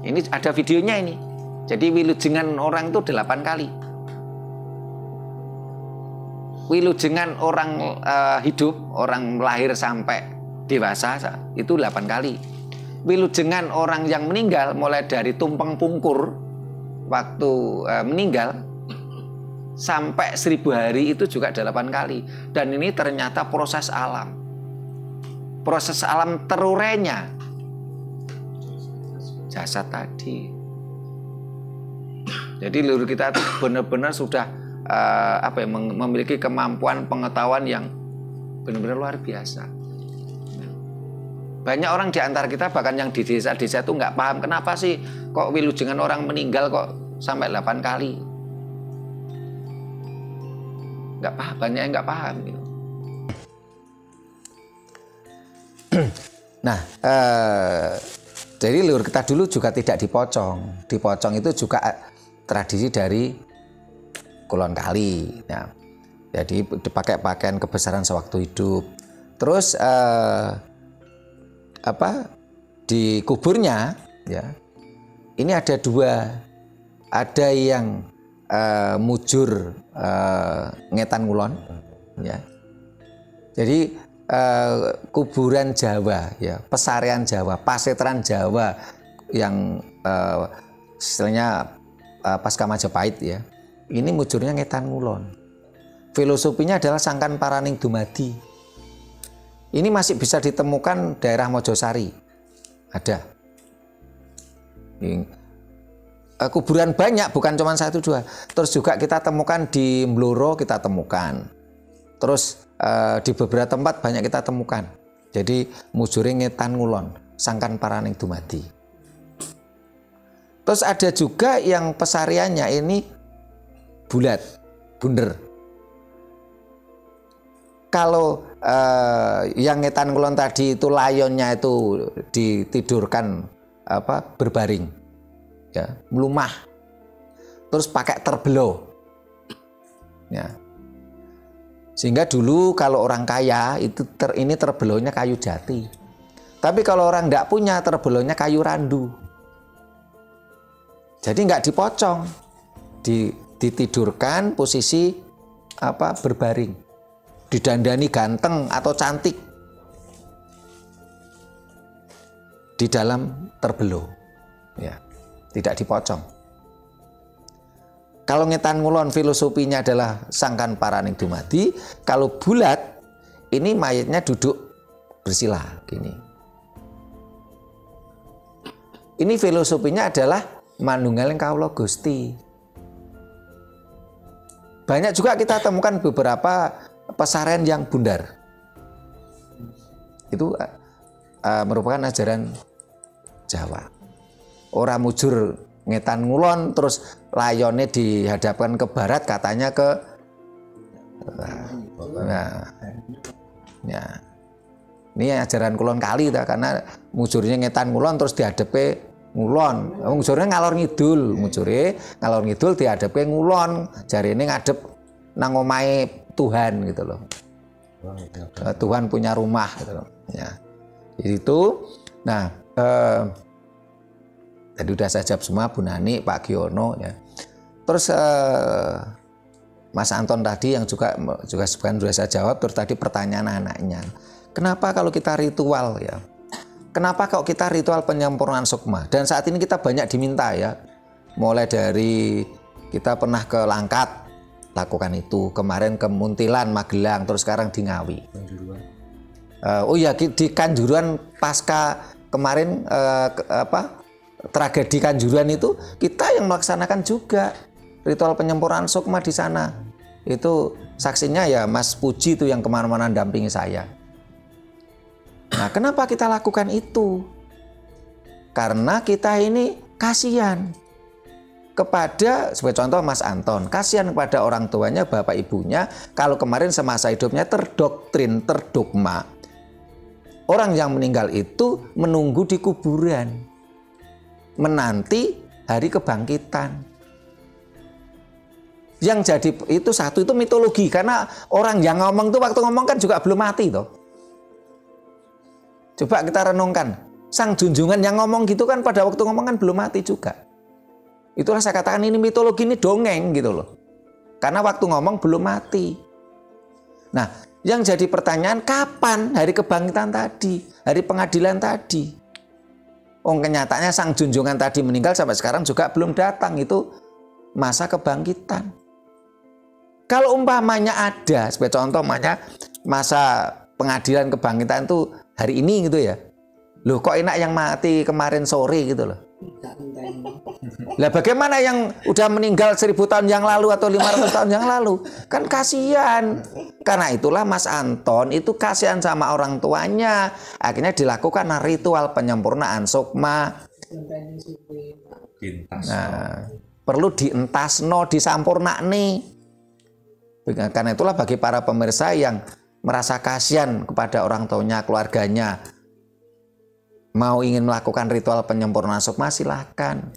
Ini ada videonya ini. Jadi wilujengan orang itu 8 kali. Wilujengan orang hidup, orang lahir sampai dewasa itu 8 kali. Wilujengan orang yang meninggal mulai dari tumpeng pungkur waktu meninggal sampai 1000 hari itu juga 8 kali. Dan ini ternyata proses alam. Proses alam terurainya jasad tadi. Jadi leluhur kita itu benar-benar sudah memiliki kemampuan pengetahuan yang benar-benar luar biasa. Banyak orang di antara kita bahkan yang di desa-desa itu nggak paham kenapa sih kok wilujengan orang meninggal kok sampai 8 kali. Nggak paham, banyak yang nggak paham gitu. Nah, jadi leluhur kita dulu juga tidak dipocong. Dipocong itu juga tradisi dari Kulon Kali. Ya. Jadi dipakai pakaian kebesaran sewaktu hidup. Terus di kuburnya ya ini ada 2, ada yang mujur ngetan ngulon ya. Jadi kuburan Jawa ya, pesarean Jawa, pasetran Jawa yang istilahnya pasca Majapahit ya, ini mujurnya ngetan ngulon. Filosofinya adalah sangkan paraning dumadi. Ini masih bisa ditemukan daerah Mojosari, ada. Kuburan banyak, bukan cuma 1 2. Terus juga kita temukan di Mloro, kita temukan. Terus di beberapa tempat banyak kita temukan. Jadi mujure ngetan ngulon, sangkan paraning dumadi. Terus ada juga yang pesariannya ini bulat, bunder. Kalau yang ngetan ngulon tadi itu layonnya itu ditidurkan berbaring, ya, melumah, terus pakai terbelo, ya. Sehingga dulu kalau orang kaya itu ini terbelonya kayu jati, tapi kalau orang tidak punya terbelonya kayu randu. Jadi nggak dipocong, ditidurkan posisi berbaring. Didandani ganteng atau cantik di dalam terbelo, ya, tidak dipocong. Kalau ngetan ngulon filosofinya adalah sangkan paraning dumadi. Kalau bulat ini mayatnya duduk bersila gini. Ini filosofinya adalah manunggaling kawula Gusti. Banyak juga kita temukan beberapa pesarian yang bundar. Itu merupakan ajaran Jawa. Orang mujur ngetan ngulon terus layone dihadapkan ke barat, katanya ke ini ajaran Kulon Kali karena mujurnya ngetan ngulon terus dihadapi ngulon. Mujurnya ngalor ngidul, dihadapi ngulon. Jarine ngadep nang omahe Tuhan gitu loh. Tuhan punya rumah gitu loh. Ya. Jadi itu. Nah, tadi udah saya jawab semua, Bu Nani, Pak Giono ya. Terus Mas Anton tadi yang juga sebenarnya sudah saya jawab. Terus tadi pertanyaan anaknya, kenapa kalau kita ritual ya? Kenapa kalau kita ritual penyempurnaan sukma? Dan saat ini kita banyak diminta ya. Mulai dari kita pernah ke Langkat lakukan itu, kemarin ke Muntilan, Magelang, terus sekarang di Ngawi. Oh ya, di Kanjuruhan pasca kemarin tragedi Kanjuruhan itu kita yang melaksanakan juga ritual penyempurnaan sukma di sana. Itu saksinya ya Mas Puji itu yang kemana-mana dampingi saya. Nah, kenapa kita lakukan itu? Karena kita ini kasihan kepada, sebagai contoh Mas Anton, kasihan kepada orang tuanya, bapak ibunya, kalau kemarin semasa hidupnya terdogma. Orang yang meninggal itu menunggu di kuburan, menanti hari kebangkitan. Yang jadi itu satu itu mitologi, karena orang yang ngomong itu waktu ngomong kan juga belum mati toh. Coba kita renungkan, sang junjungan yang ngomong gitu kan pada waktu ngomong kan belum mati juga. Itulah saya katakan ini mitologi, ini dongeng gitu loh. Karena waktu ngomong belum mati. Nah, yang jadi pertanyaan kapan hari kebangkitan tadi, hari pengadilan tadi? Kenyataannya sang junjungan tadi meninggal sampai sekarang juga belum datang, itu masa kebangkitan. Kalau umpamanya ada, sebagai contoh masa pengadilan kebangkitan itu hari ini gitu ya. Loh kok enak yang mati kemarin sore gitu loh. Lah bagaimana yang udah meninggal 1000 tahun yang lalu atau 500 tahun yang lalu? Kan kasihan. Karena itulah Mas Anton itu kasihan sama orang tuanya. Akhirnya dilakukan ritual penyempurnaan sukma. Nah, perlu dientasno, disampurnakne. Karena itulah bagi para pemirsa yang merasa kasihan kepada orang tuanya, keluarganya, mau ingin melakukan ritual penyempurnaan sukma, silahkan.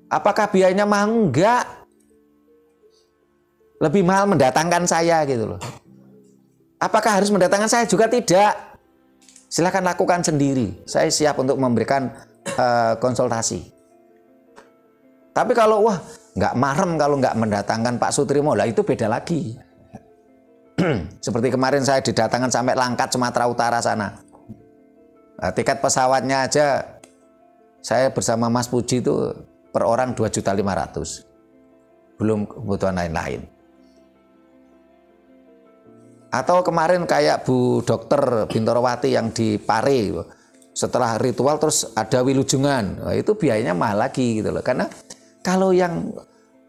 Apakah biayanya mahal? Enggak. Lebih mahal mendatangkan saya gitu loh. Apakah harus mendatangkan saya? Juga tidak. Silahkan lakukan sendiri. Saya siap untuk memberikan konsultasi. Tapi kalau wah nggak marem kalau nggak mendatangkan Pak Sutrimo, lah itu beda lagi. Seperti kemarin saya didatangkan sampai Langkat Sumatera Utara sana. Nah, tiket pesawatnya aja saya bersama Mas Puji itu per orang 2.500.000. Belum kebutuhan lain-lain. Atau kemarin kayak Bu Dokter Bintorowati yang di Pare, setelah ritual terus ada wilujengan. Nah, itu biayanya mahal lagi gitu loh. Karena kalau yang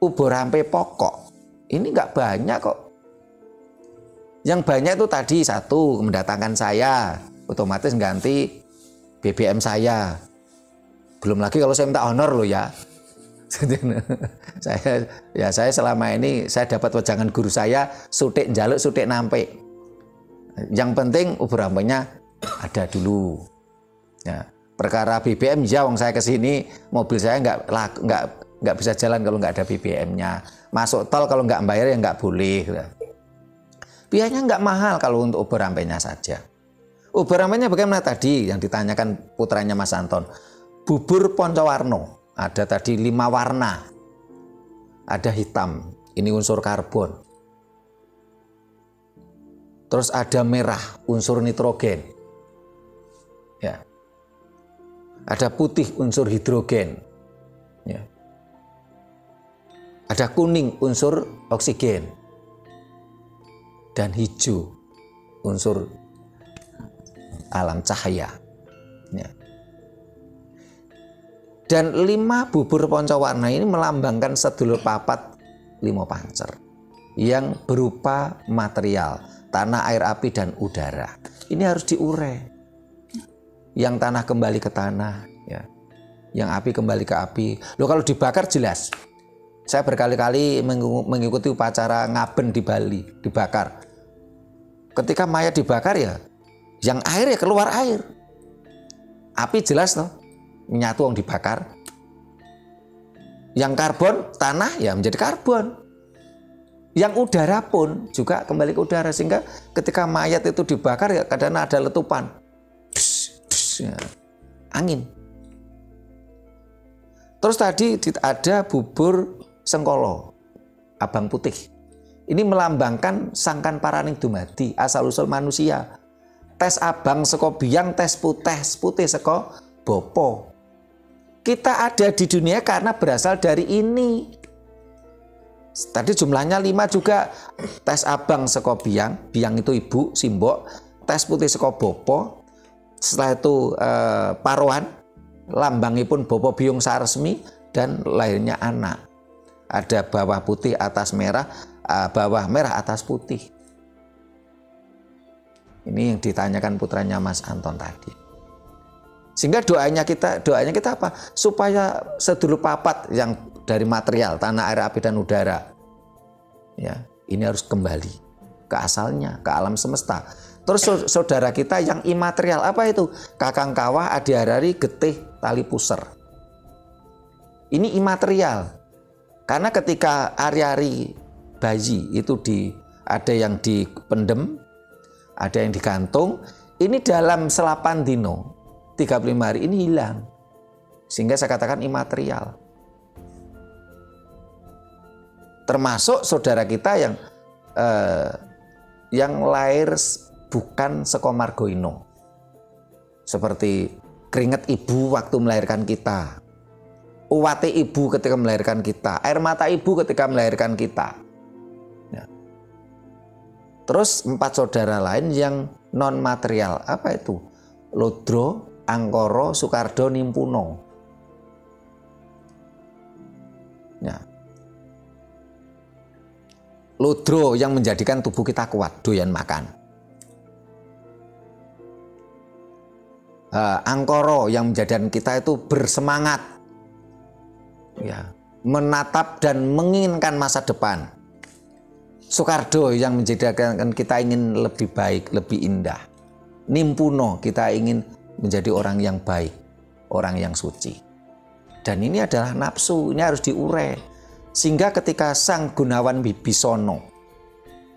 ubur rampe pokok ini nggak banyak kok. Yang banyak itu tadi satu, mendatangkan saya, otomatis ganti BBM saya. Belum lagi kalau saya minta honor loh ya. saya selama ini saya dapat wejangan guru saya sutik njaluk sutik nampe. Yang penting ubur rampenya ada dulu. Ya, perkara BBM ya, wong saya kesini mobil saya nggak bisa jalan kalau nggak ada BBM-nya. Masuk tol kalau nggak bayar ya nggak boleh. Biayanya nggak mahal kalau untuk ubur rampenya saja. Ubur rampenya bagaimana tadi yang ditanyakan putranya Mas Anton? Bubur Poncowarno. Ada tadi 5 warna. Ada hitam, ini unsur karbon. Terus ada merah, unsur nitrogen. Ya. Ada putih, unsur hidrogen. Ya. Ada kuning, unsur oksigen. Dan hijau, unsur alam cahaya. Ya. Dan 5 bubur poncowarna ini melambangkan sedulur papat 5 pancer yang berupa material tanah, air, api, dan udara. Ini harus diurai. Yang tanah kembali ke tanah, ya. Yang api kembali ke api. Loh, kalau dibakar jelas. Saya berkali-kali mengikuti upacara ngaben di Bali, dibakar. Ketika mayat dibakar ya, yang air ya keluar air. Api jelas toh, menyatu yang dibakar. Yang karbon, tanah ya menjadi karbon. Yang udara pun juga kembali ke udara, sehingga ketika mayat itu dibakar ya kadang ada letupan. Pss, pss, ya. Angin. Terus tadi ada bubur sengkolo, abang putih. Ini melambangkan sangkan paraning dumadi, asal-usul manusia. Tes abang seko biang, tes putih seko bopo. Kita ada di dunia karena berasal dari ini. Tadi jumlahnya 5 juga. Tes abang seko biang, biang itu ibu, simbok. Tes putih seko bopo. Setelah itu paruan, lambangipun bopo biung saresmi, dan lahirnya anak. Ada bawah putih atas merah, bawah merah atas putih. Ini yang ditanyakan putranya Mas Anton tadi. Sehingga doanya kita apa? Supaya sedulur papat yang dari material, tanah, air, api, dan udara, ya, ini harus kembali ke asalnya, ke alam semesta. Terus saudara kita yang imaterial, apa itu? Kakang kawah, adi harari, getih, tali puser. Ini imaterial. Karena ketika ari-ari bayi itu ada yang dipendem, ada yang digantung, ini dalam selapan dino, 35 hari ini hilang. Sehingga saya katakan imaterial. Termasuk saudara kita yang lahir bukan saka marga ino. Seperti keringat ibu waktu melahirkan kita. Uwate ibu ketika melahirkan kita, air mata ibu ketika melahirkan kita. Ya. Terus 4 saudara lain yang non material, apa itu? Lodro, Angkoro, Sukardo, Nimpuno. Ya. Lodro yang menjadikan tubuh kita kuat, doyan makan. Angkoro yang menjadikan kita itu bersemangat, ya, menatap dan menginginkan masa depan. Soekardo yang menjadikan kita ingin lebih baik, lebih indah. Nimpuno kita ingin menjadi orang yang baik, orang yang suci. Dan ini adalah nafsu, ini harus diurai. Sehingga ketika Sang Gunawan Wibisono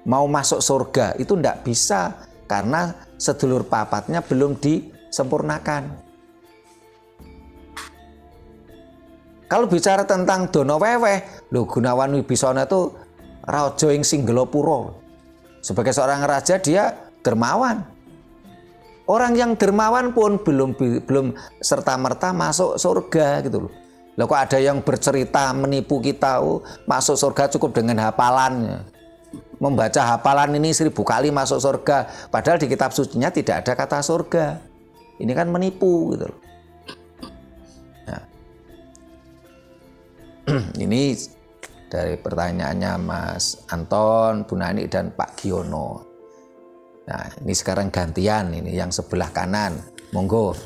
mau masuk surga itu tidak bisa karena sedulur papatnya belum disempurnakan. Kalau bicara tentang Dono Weweh, loh, Gunawan Wibisono itu raja ing Singgelapura. Sebagai seorang raja dia dermawan. Orang yang dermawan pun belum serta-merta masuk surga gitu loh. Loh, kok ada yang bercerita menipu kita, masuk surga cukup dengan hafalannya. Membaca hafalan ini 1000 kali masuk surga. Padahal di kitab sucinya tidak ada kata surga. Ini kan menipu gitu loh. Nah. Ini dari pertanyaannya Mas Anton, Bu Nani, dan Pak Giono. Nah, ini sekarang gantian, ini yang sebelah kanan. Monggo,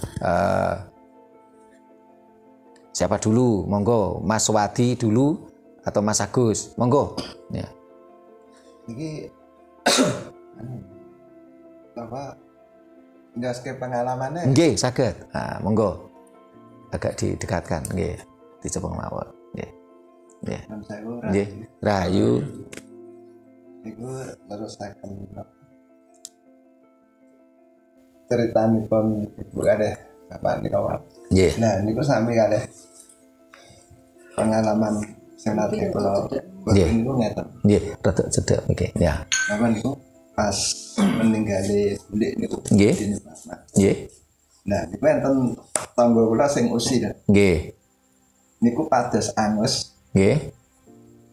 siapa dulu? Monggo, Mas Wadi dulu atau Mas Agus? Monggo. Ya. Ini apa? Nggak skip pengalamannya? Nggih, saged. Nah, monggo. Agak didekatkan, nggih. Dicoba mawon. Nggih. Nggih. Nggih. Rahayu. Iku terus akan ceritanipun Ibu kalih Bapak Nikawan. Nggih. Nah, niku sami kalih pengalaman sing nate kula niku ngeten. Nggih, rada cedhek nggih. Ya. Napa niku pas meninggali bulik niku. Nggih. Nggih. Nah, niku enten tangga kula sing usi kan. Nggih. Niku pados angus. Nggih.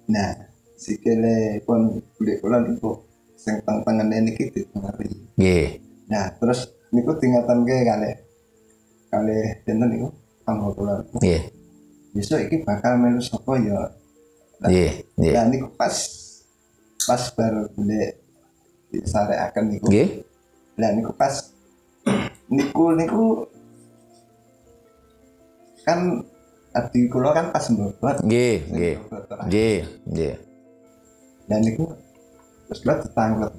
Nah, sikile pun bulik kula niku sing teng-tengene niki ditengeri. Nggih. Nah, terus niku dingatenke kalih dinten niku tangga kula. Nggih. Besok iki bakal melu sapa ya. Nggih, nggih. Nah, niku pas baru bulik disarekaken niku. Nggih. Lah niku pas niku kan adi kula kan pas mbobot. Nggih, nggih. Nggih, nggih. Dan niku terus kula ditanglet.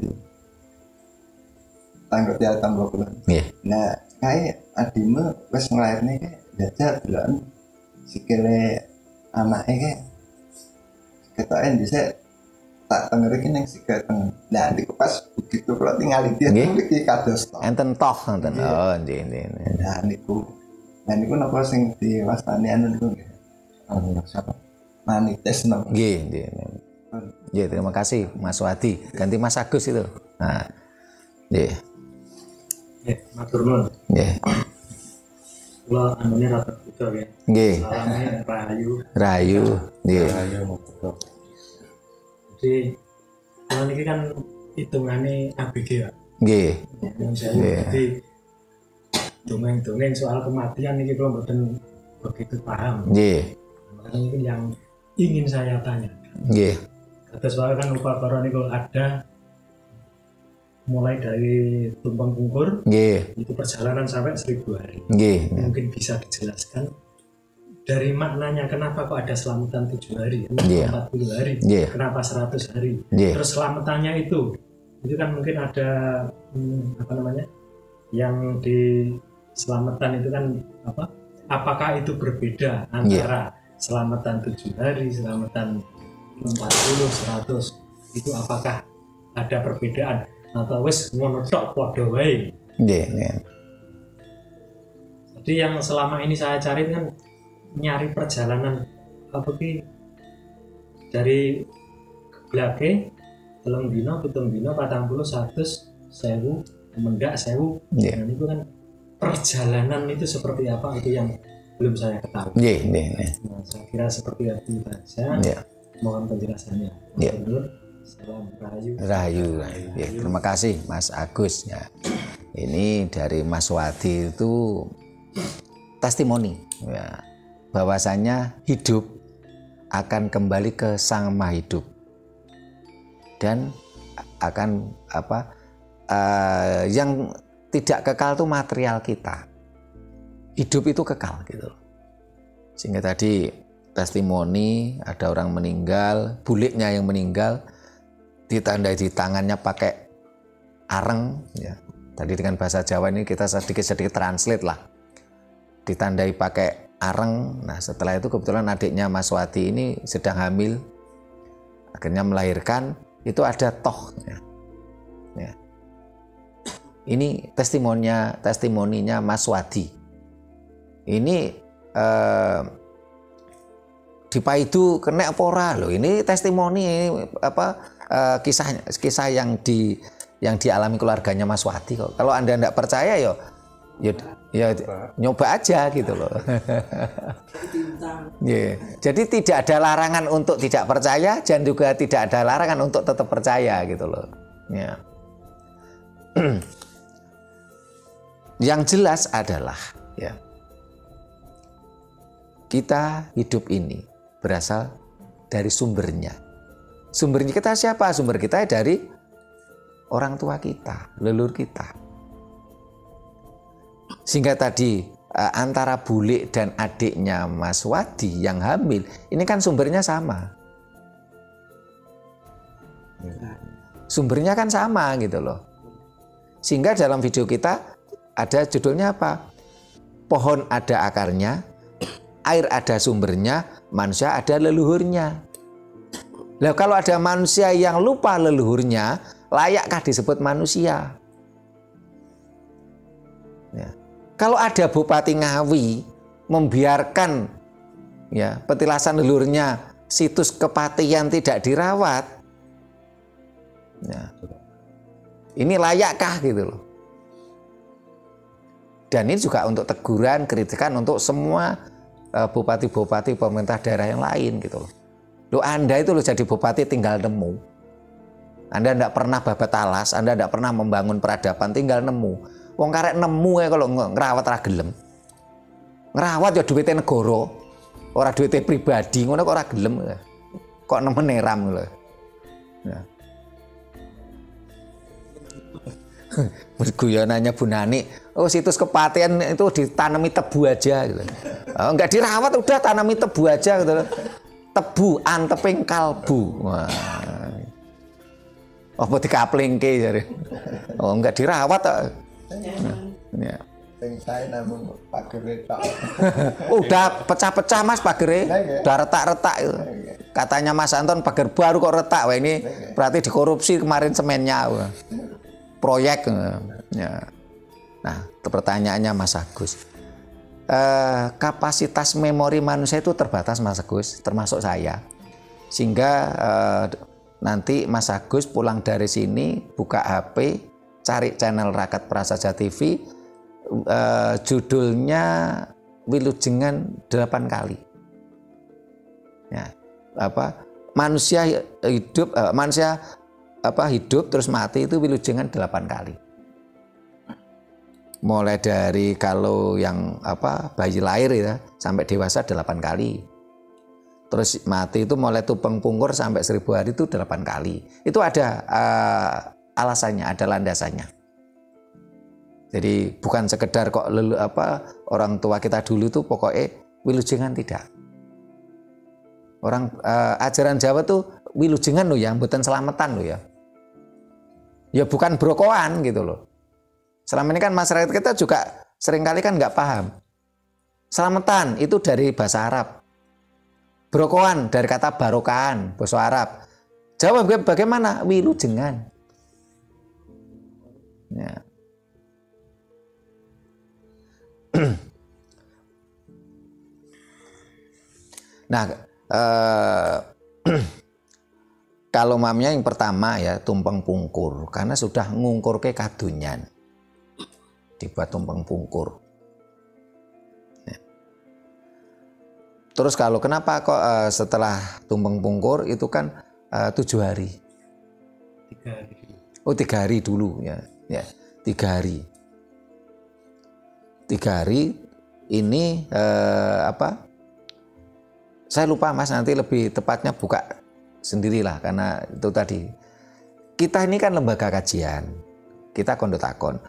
Tanglet ya tambah kula. Nggih. Nah, kae adime wis nglairne kae jajal deloken sikile anake kae ketoke dhisik tak tengeri ki ning sikile tengen. Nah, niku pas begitu kula tingali dia iki kados to. Enten toh enten. Oh, nggih, nggih. Nah, niku napa sing diwastani anu niku nggih. Siapa? Manites napa? Nggih, nggih. Nggih, terima kasih Mas Wadi. Ganti Mas Agus itu. Nah. Nggih. Nggih, matur nuwun. Nggih. Kula anune rada beda ya. Nggih. Salame Rahayu. Rahayu. Nggih. Jadi kula niki kan hitungane ABG ya. Nggih. Jadi dongeng-dongeng soal kematian niki kula mboten begitu paham. Nggih. Makanya ini yang ingin saya tanya. Nggih. Kata soal kan upakara niku ada mulai dari tumpang pungkur, itu perjalanan sampai 1000 hari. Mungkin bisa dijelaskan dari maknanya kenapa kok ada selamatan 7 hari, 40 hari, kenapa 100 hari. Terus selamatannya itu kan mungkin ada apa namanya, yang di selamatan itu kan apa? Apakah itu berbeda antara selamatan 7 hari, selamatan 40, 100 itu apakah ada perbedaan? Atau wis ngono tok padha wae. Nggih. Jadi yang selama ini saya cari kan nyari perjalanan apa ki dari Blake, telung dino, pitung dino, 40, 100, 1000, mendak 1000. Nah, itu kan perjalanan itu seperti apa itu yang belum saya ketahui. Nah, saya kira seperti itu saja. Mohon penjelasannya. Salam Rahayu. Ya, terima kasih Mas Agus. Ya. Ini dari Mas Wadi itu testimoni ya, bahwasanya hidup akan kembali ke Sang Maha Hidup dan akan yang tidak kekal itu material kita. Hidup itu kekal gitu. Sehingga tadi testimoni ada orang meninggal, buliknya yang meninggal ditandai di tangannya pakai areng ya. Tadi dengan bahasa Jawa ini kita sedikit translate lah. Ditandai pakai areng. Nah, setelah itu kebetulan adiknya Mas Wati ini sedang hamil. Akhirnya melahirkan, itu ada toh ya. Ya. Ini testimoninya Mas Wadi. Ini di Paidu kena apa ora loh. Ini testimoni ini kisah yang dialami keluarganya Mas Wadi kok. Kalau Anda tidak percaya ya nyoba aja gitu loh. Yeah. Jadi tidak ada larangan untuk tidak percaya dan juga tidak ada larangan untuk tetap percaya gitu loh. Yeah. Yang jelas adalah ya, kita hidup ini berasal dari sumbernya. Sumbernya kita siapa? Sumber kita dari orang tua kita, leluhur kita. Sehingga tadi antara bulik dan adiknya Mas Wadi yang hamil, ini kan sumbernya sama. Sumbernya kan sama gitu loh. Sehingga dalam video kita ada judulnya apa? Pohon ada akarnya, air ada sumbernya, manusia ada leluhurnya. Nah, kalau ada manusia yang lupa leluhurnya, layakkah disebut manusia? Ya. Kalau ada Bupati Ngawi membiarkan ya petilasan leluhurnya, situs kepatian tidak dirawat, ya, ini layakkah gitu loh? Dan ini juga untuk teguran, kritikan untuk semua bupati-bupati pemerintah daerah yang lain gitu loh. Loh, Anda itu loh jadi bupati tinggal nemu. Anda tidak pernah babat alas, Anda tidak pernah membangun peradaban, tinggal nemu. Wong karek nemu ya kalau ngerawat ra gelem. Ngerawat ya duitnya negara, ora duitnya pribadi, ngono kok ora gelem. Kok nemen neram lho. Ya. Guyonannya Bu Nani, oh situs kepatian itu ditanami tebu aja gitu. Oh, enggak dirawat udah tanami tebu aja gitu. Tebu anteping kalbu. Wah. Apa dikaplingke jare. Oh, enggak dirawat kok. Ya. Udah pecah-pecah Mas pagere. Udah retak-retak itu. Katanya Mas Anton pagar baru kok retak. Wah, ini berarti dikorupsi kemarin semennya. Proyek ya. Nah, pertanyaannya Mas Agus, kapasitas memori manusia itu terbatas Mas Agus, termasuk saya, sehingga nanti Mas Agus pulang dari sini buka HP, cari channel Rakat Prasaja TV, judulnya Wilujengan 8 kali ya, manusia hidup terus mati itu wilujengan 8 kali. Mulai dari kalau yang bayi lahir ya sampai dewasa 8 kali. Terus mati itu mulai tupeng pungkur sampai 1000 hari itu 8 kali. Itu ada alasannya, ada landasannya. Jadi bukan sekedar kok orang tua kita dulu tuh pokoknya wilujengan, tidak. Orang ajaran Jawa tuh wilujengan loh ya, mboten selamatan loh ya. Ya bukan brokoan gitu loh. Selama ini kan masyarakat kita juga seringkali kan nggak paham. Selamatan itu dari bahasa Arab. Brokoan dari kata barokaan, bahasa Arab. Jawa bagaimana? Wilujengan. Ya. Nah, kalau mamnya yang pertama ya tumpeng pungkur, karena sudah ngungkur ke kadunyan, dibuat tumpeng pungkur. Ya. Terus kalau kenapa kok setelah tumpeng pungkur itu kan 7 hari? 3 hari. Oh 3 hari dulu ya, ya 3 hari. 3 hari ini saya lupa Mas, nanti lebih tepatnya buka sendirilah karena itu tadi. Kita ini kan lembaga kajian, kita kondotakon.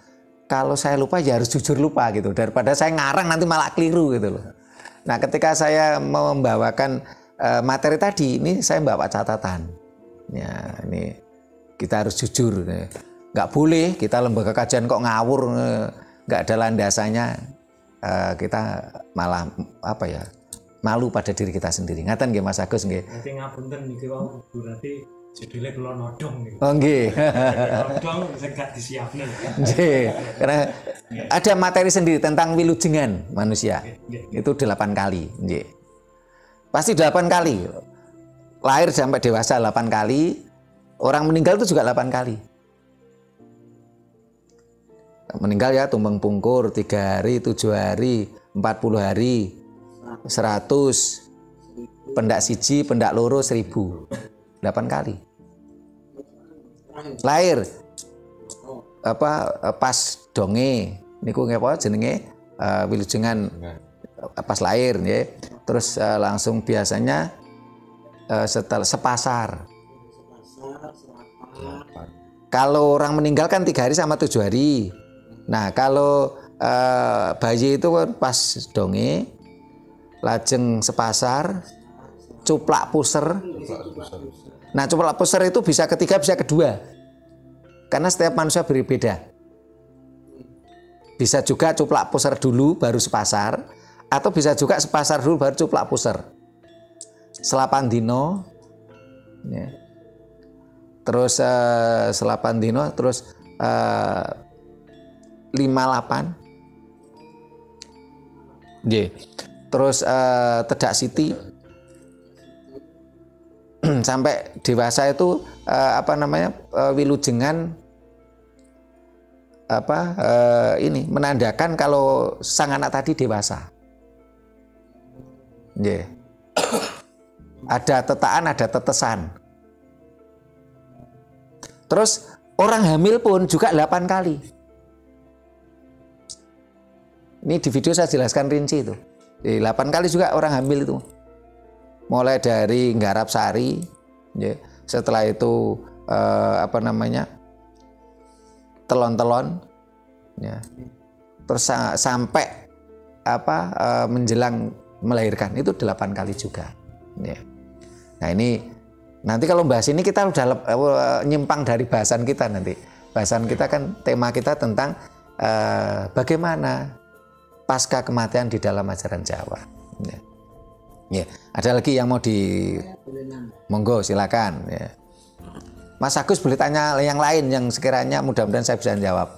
Kalau saya lupa ya harus jujur lupa gitu, daripada saya ngarang nanti malah keliru gitu loh. Nah ketika saya membawakan materi tadi, ini saya bawa catatan. Ya ini kita harus jujur, nggak boleh kita lembaga kajian kok ngawur, nggak ada landasannya, kita malah apa ya, malu pada diri kita sendiri. Ngaten nggih Mas Agus nggih. Nanti ngapunten niki wau berarti judulnya kula nodong nih. Oh nggih. Nodong sing gak disiapne. Nggih. Karena ada materi sendiri tentang wilujengan manusia. Itu 8 kali, nggih. Pasti 8 kali. Lahir sampai dewasa 8 kali, orang meninggal itu juga 8 kali. Meninggal ya tumbang pungkur 3 hari, 7 hari, 40 hari, 100, pendak siji, pendak loro 1000. 8 kali. Lahir apa pas donge niku ngapa jenenge wilujengan pas lahir nggih. Terus langsung biasanya setelah sepasar. Kalau orang meninggal kan 3 hari sama 7 hari. Nah, kalau bayi itu pas donge lajeng sepasar, cuplak puser. Nah, cuplak puser itu bisa ketiga, bisa kedua. Karena setiap manusia berbeda. Bisa juga cuplak puser dulu baru sepasar, atau bisa juga sepasar dulu baru cuplak puser. Selapan dino, ya. Terus selapan dino, terus 58, yeah. Terus tedak siti. Sampai dewasa itu wilujengan ini menandakan kalau sang anak tadi dewasa. Yeah. Ada tetaan, ada tetesan. Terus orang hamil pun juga 8 kali. Ini di video saya jelaskan rinci itu. 8 kali juga orang hamil itu. Mulai dari nggarap sari, ya. Setelah itu telon-telon, ya. Terus sampai menjelang melahirkan itu 8 kali juga, ya. Nah ini nanti kalau bahas ini kita udah nyimpang dari bahasan kita nanti. Bahasan kita kan tema kita tentang bagaimana pasca kematian di dalam ajaran Jawa. Ya. Ya, ada lagi yang mau monggo silakan ya. Mas Agus boleh tanya yang lain yang sekiranya mudah-mudahan saya bisa jawab.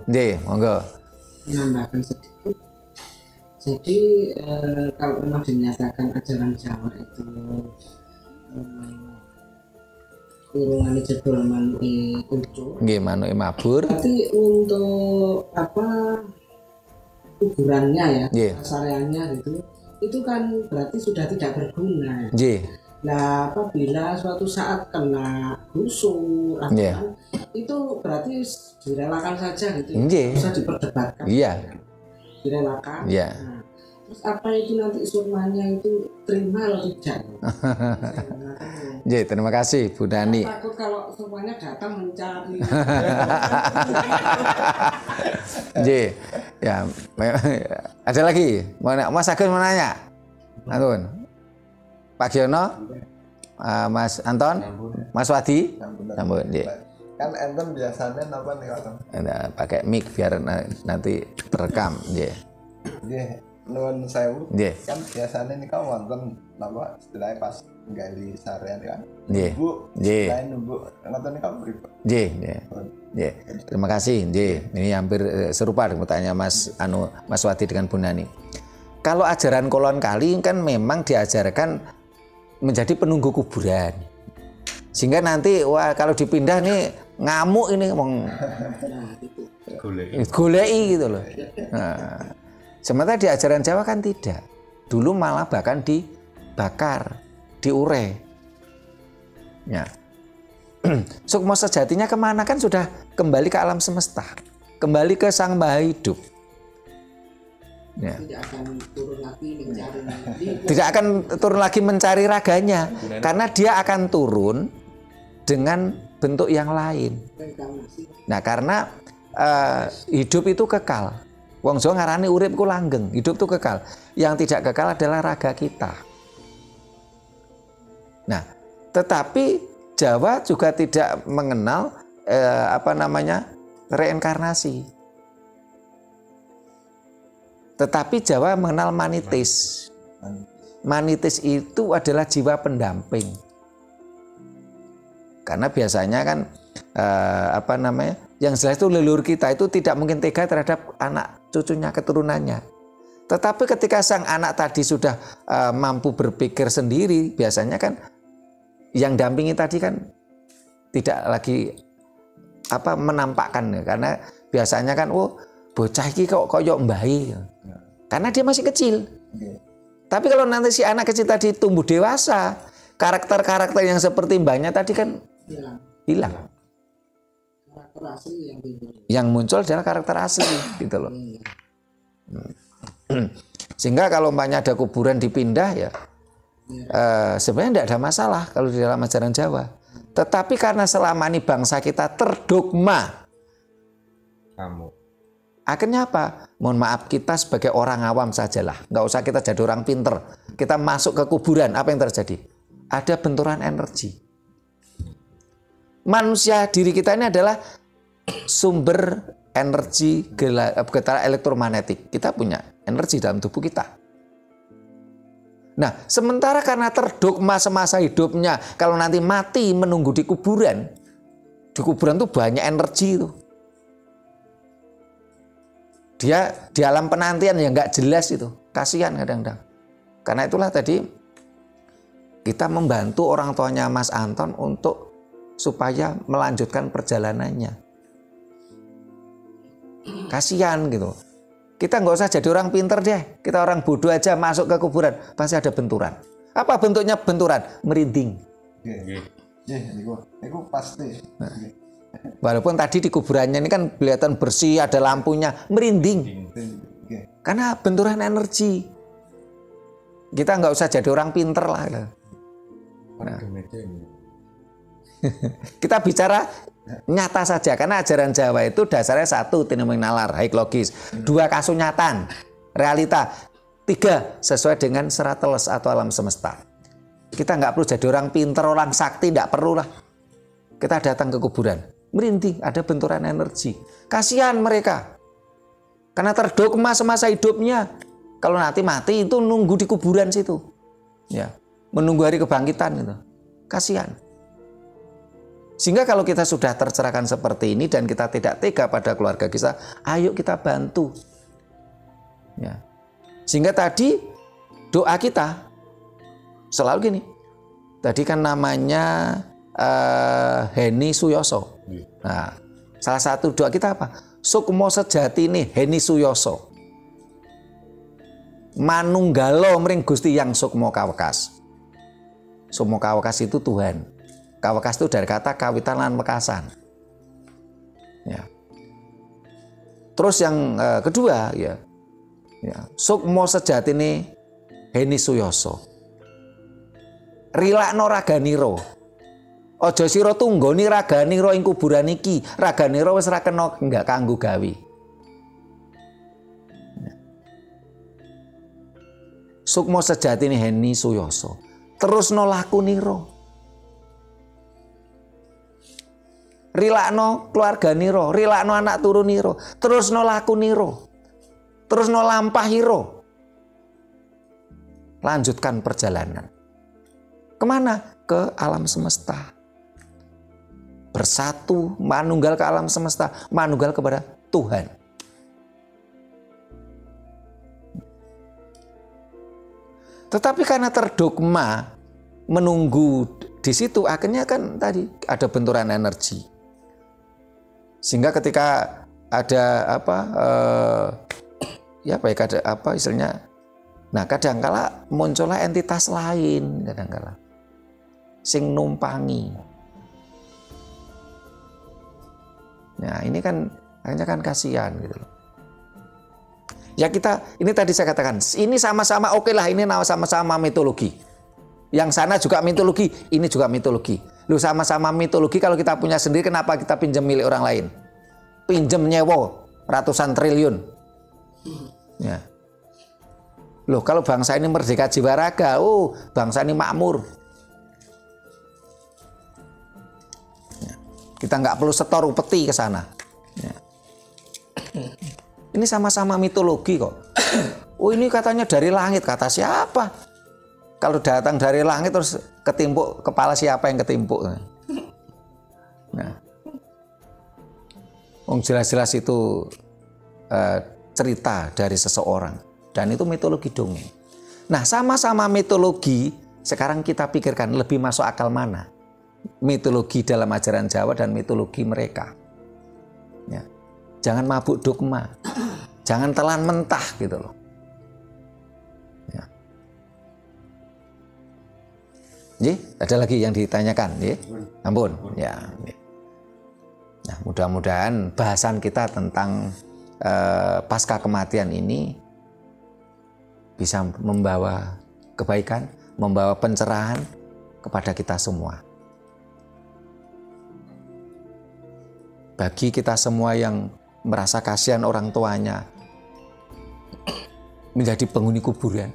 Nggih, monggo. Menambahkan sedikit. Jadi kalau memang dinyatakan ajaran Jawa itu kurungan jebol manui kucu. Nggih, manui mabur. Berarti untuk kuburannya ya, sareannya gitu. Itu kan berarti sudah tidak berguna. Nah, apabila suatu saat kena busuk, itu berarti direlakan saja gitu. Bisa diperdebatkan. Direlakan. Nah, terus apa itu nanti surmanya itu terima atau tidak? Terima kasih Bu Dani. Takut kalau surmanya datang mencari. Ya, ada lagi. Mas Agus mau nanya? Antun, Pak Giono, Mas Anton, Mas Wadi, Ampun. Kan enten biasanya apa nih Kang? Pakai mic biar nanti terekam. Nuwun sewu. Kan biasanya nih kan wonten napa istilahnya pas nggali sarean kan. Bu, lain nunggu ngoten niku pripun? Terima kasih. Ini hampir serupa dengan pertanyaan Mas Wadi dengan Bu Nani. Kalau ajaran Kolon Kali kan memang diajarkan menjadi penunggu kuburan. Sehingga nanti kalau dipindah nih ngamuk ini golei gitu loh. Nah, sementara di ajaran Jawa kan tidak. Dulu malah bahkan dibakar, diure. Ya. Sukma sejatinya kemana kan sudah kembali ke alam semesta, kembali ke Sang Maha Hidup. Ya. Tidak akan turun lagi mencari Tidak akan turun lagi mencari raganya, karena dia akan turun dengan bentuk yang lain. Nah, karena hidup itu kekal. Wong Jawa ngarani urip ku langgeng, hidup itu kekal. Yang tidak kekal adalah raga kita. Nah, tetapi Jawa juga tidak mengenal reinkarnasi. Tetapi Jawa mengenal manitis. Manitis itu adalah jiwa pendamping. Karena biasanya kan yang jelas itu leluhur kita itu tidak mungkin tega terhadap anak cucunya, keturunannya. Tetapi ketika sang anak tadi sudah mampu berpikir sendiri, biasanya kan yang dampingi tadi kan tidak lagi menampakkan, karena biasanya kan bocah iki kok koyok mbahi, karena dia masih kecil. Tapi kalau nanti si anak kecil tadi tumbuh dewasa, karakter-karakter yang seperti mbahnya tadi kan hilang. Yang muncul adalah karakter asli, gitu loh. Sehingga kalau umpamanya ada kuburan dipindah ya, sebenarnya tidak ada masalah kalau di dalam ajaran Jawa. Tetapi karena selama ini bangsa kita terdogma, akhirnya apa? Mohon maaf, kita sebagai orang awam sajalah, nggak usah kita jadi orang pinter. Kita masuk ke kuburan, apa yang terjadi? Ada benturan energi. Manusia, diri kita ini adalah sumber energi getaran elektromagnetik. Kita punya energi dalam tubuh kita. Nah, sementara karena terdogma semasa hidupnya, kalau nanti mati menunggu di kuburan tuh banyak energi itu. Dia di alam penantian yang nggak jelas itu, kasihan kadang-kadang. Karena itulah tadi kita membantu orang tuanya Mas Anton untuk supaya melanjutkan perjalanannya. Kasihan gitu. Kita nggak usah jadi orang pinter deh. Kita orang bodoh aja masuk ke kuburan, pasti ada benturan. Apa bentuknya benturan? Merinding. Itu pasti. Walaupun tadi di kuburannya ini kan kelihatan bersih, ada lampunya, merinding. Karena benturan energi. Kita nggak usah jadi orang pinter lah. Nah. Kita bicara nyata saja, karena ajaran Jawa itu dasarnya satu, fenomenalar, haik logis, dua kasunyatan, realita, tiga sesuai dengan serateles atau alam semesta. Kita nggak perlu jadi orang pinter, orang sakti, nggak perlu lah. Kita datang ke kuburan, merinding, ada benturan energi. Kasihan mereka, karena terdogma semasa hidupnya. Kalau nanti mati itu nunggu di kuburan situ, ya, menunggu hari kebangkitan itu. Kasihan. Sehingga kalau kita sudah tercerahkan seperti ini dan kita tidak tega pada keluarga kita, ayo kita bantu. Ya. Sehingga tadi doa kita selalu gini. Tadi kan namanya Heni Suyoso. Nah, salah satu doa kita apa? Sukmo sejati nih Heni Suyoso. Manunggalo mring Gusti yang sukmo kawekas. Sukmo kawekas itu Tuhan. Kawekas itu dari kata kawitan lan wekasan. Ya. Terus yang kedua ya. Sukmo sejatine Heni Suyoso. Rilakno raganiro. Aja sira tunggoni raganiro ing kuburan iki. Raganiro wis ra kena enggak kanggo gawe. Sukmo sejatine Heni Suyoso. Terusno lakuniro. Rilakno keluarga niro, rilakno anak turun niro, terusno laku niro, terusno lampah niro. Lanjutkan perjalanan. Kemana? Ke alam semesta. Bersatu, manunggal ke alam semesta, manunggal kepada Tuhan. Tetapi karena terdogma menunggu di situ, akhirnya kan tadi ada benturan energi. Sehingga ketika ada istilahnya, nah kadangkala muncullah entitas lain, kadangkala sing numpangi. Nah ini kan akhirnya kan kasihan gitu loh. Ya ini tadi saya katakan, ini sama-sama oke lah, ini sama-sama mitologi. Yang sana juga mitologi, ini juga mitologi. Lu sama-sama mitologi, kalau kita punya sendiri kenapa kita pinjam milik orang lain? Pinjam nyewa ratusan triliun. Ya. Loh, kalau bangsa ini merdeka jiwa raga, bangsa ini makmur. Ya. Kita nggak perlu setor upeti ke sana. Ya. Ini sama-sama mitologi kok. Ini katanya dari langit, kata siapa? Kalau datang dari langit terus ketimpuk, kepala siapa yang ketimpuk? Nah, jelas-jelas itu cerita dari seseorang dan itu mitologi dongeng. Nah, sama-sama mitologi, sekarang kita pikirkan lebih masuk akal mana? Mitologi dalam ajaran Jawa dan mitologi mereka. Ya. Jangan mabuk dogma, jangan telan mentah gitu loh. Ya. Ada lagi yang ditanyakan, ya? Ampun, ya. Nah, mudah-mudahan bahasan kita tentang pasca kematian ini bisa membawa kebaikan, membawa pencerahan kepada kita semua. Bagi kita semua yang merasa kasihan orang tuanya menjadi penghuni kuburan,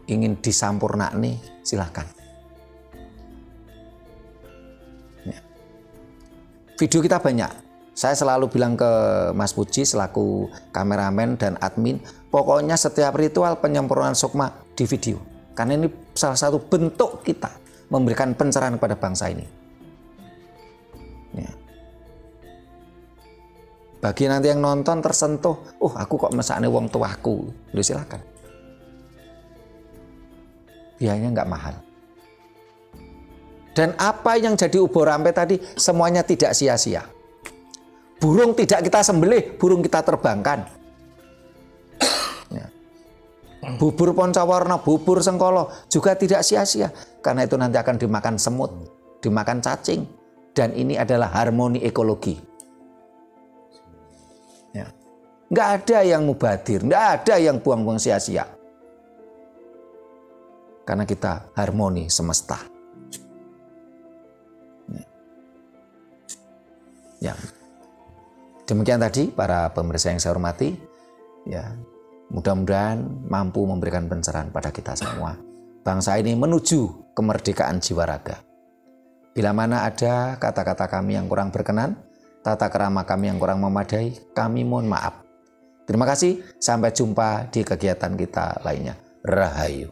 ingin disampurnakni, silakan. Ya. Video kita banyak. Saya selalu bilang ke Mas Puji selaku kameramen dan admin, pokoknya setiap ritual penyempurnaan sukma di video. Karena ini salah satu bentuk kita memberikan pencerahan kepada bangsa ini. Ya. Bagi nanti yang nonton tersentuh, aku kok mesakne wong tuaku, silakan. Biayanya nggak mahal. Dan apa yang jadi ubur rampe tadi semuanya tidak sia-sia. Burung tidak kita sembelih, burung kita terbangkan. Ya. Bubur poncawarna, bubur sengkolo juga tidak sia-sia. Karena itu nanti akan dimakan semut, dimakan cacing. Dan ini adalah harmoni ekologi. Ya. Nggak ada yang mubadir, nggak ada yang buang-buang sia-sia. Karena kita harmoni semesta. Ya. Demikian tadi para pemirsa yang saya hormati, ya mudah-mudahan mampu memberikan pencerahan pada kita semua. Bangsa ini menuju kemerdekaan jiwa raga. Bila mana ada kata-kata kami yang kurang berkenan, tata kerama kami yang kurang memadai, kami mohon maaf. Terima kasih, sampai jumpa di kegiatan kita lainnya. Rahayu.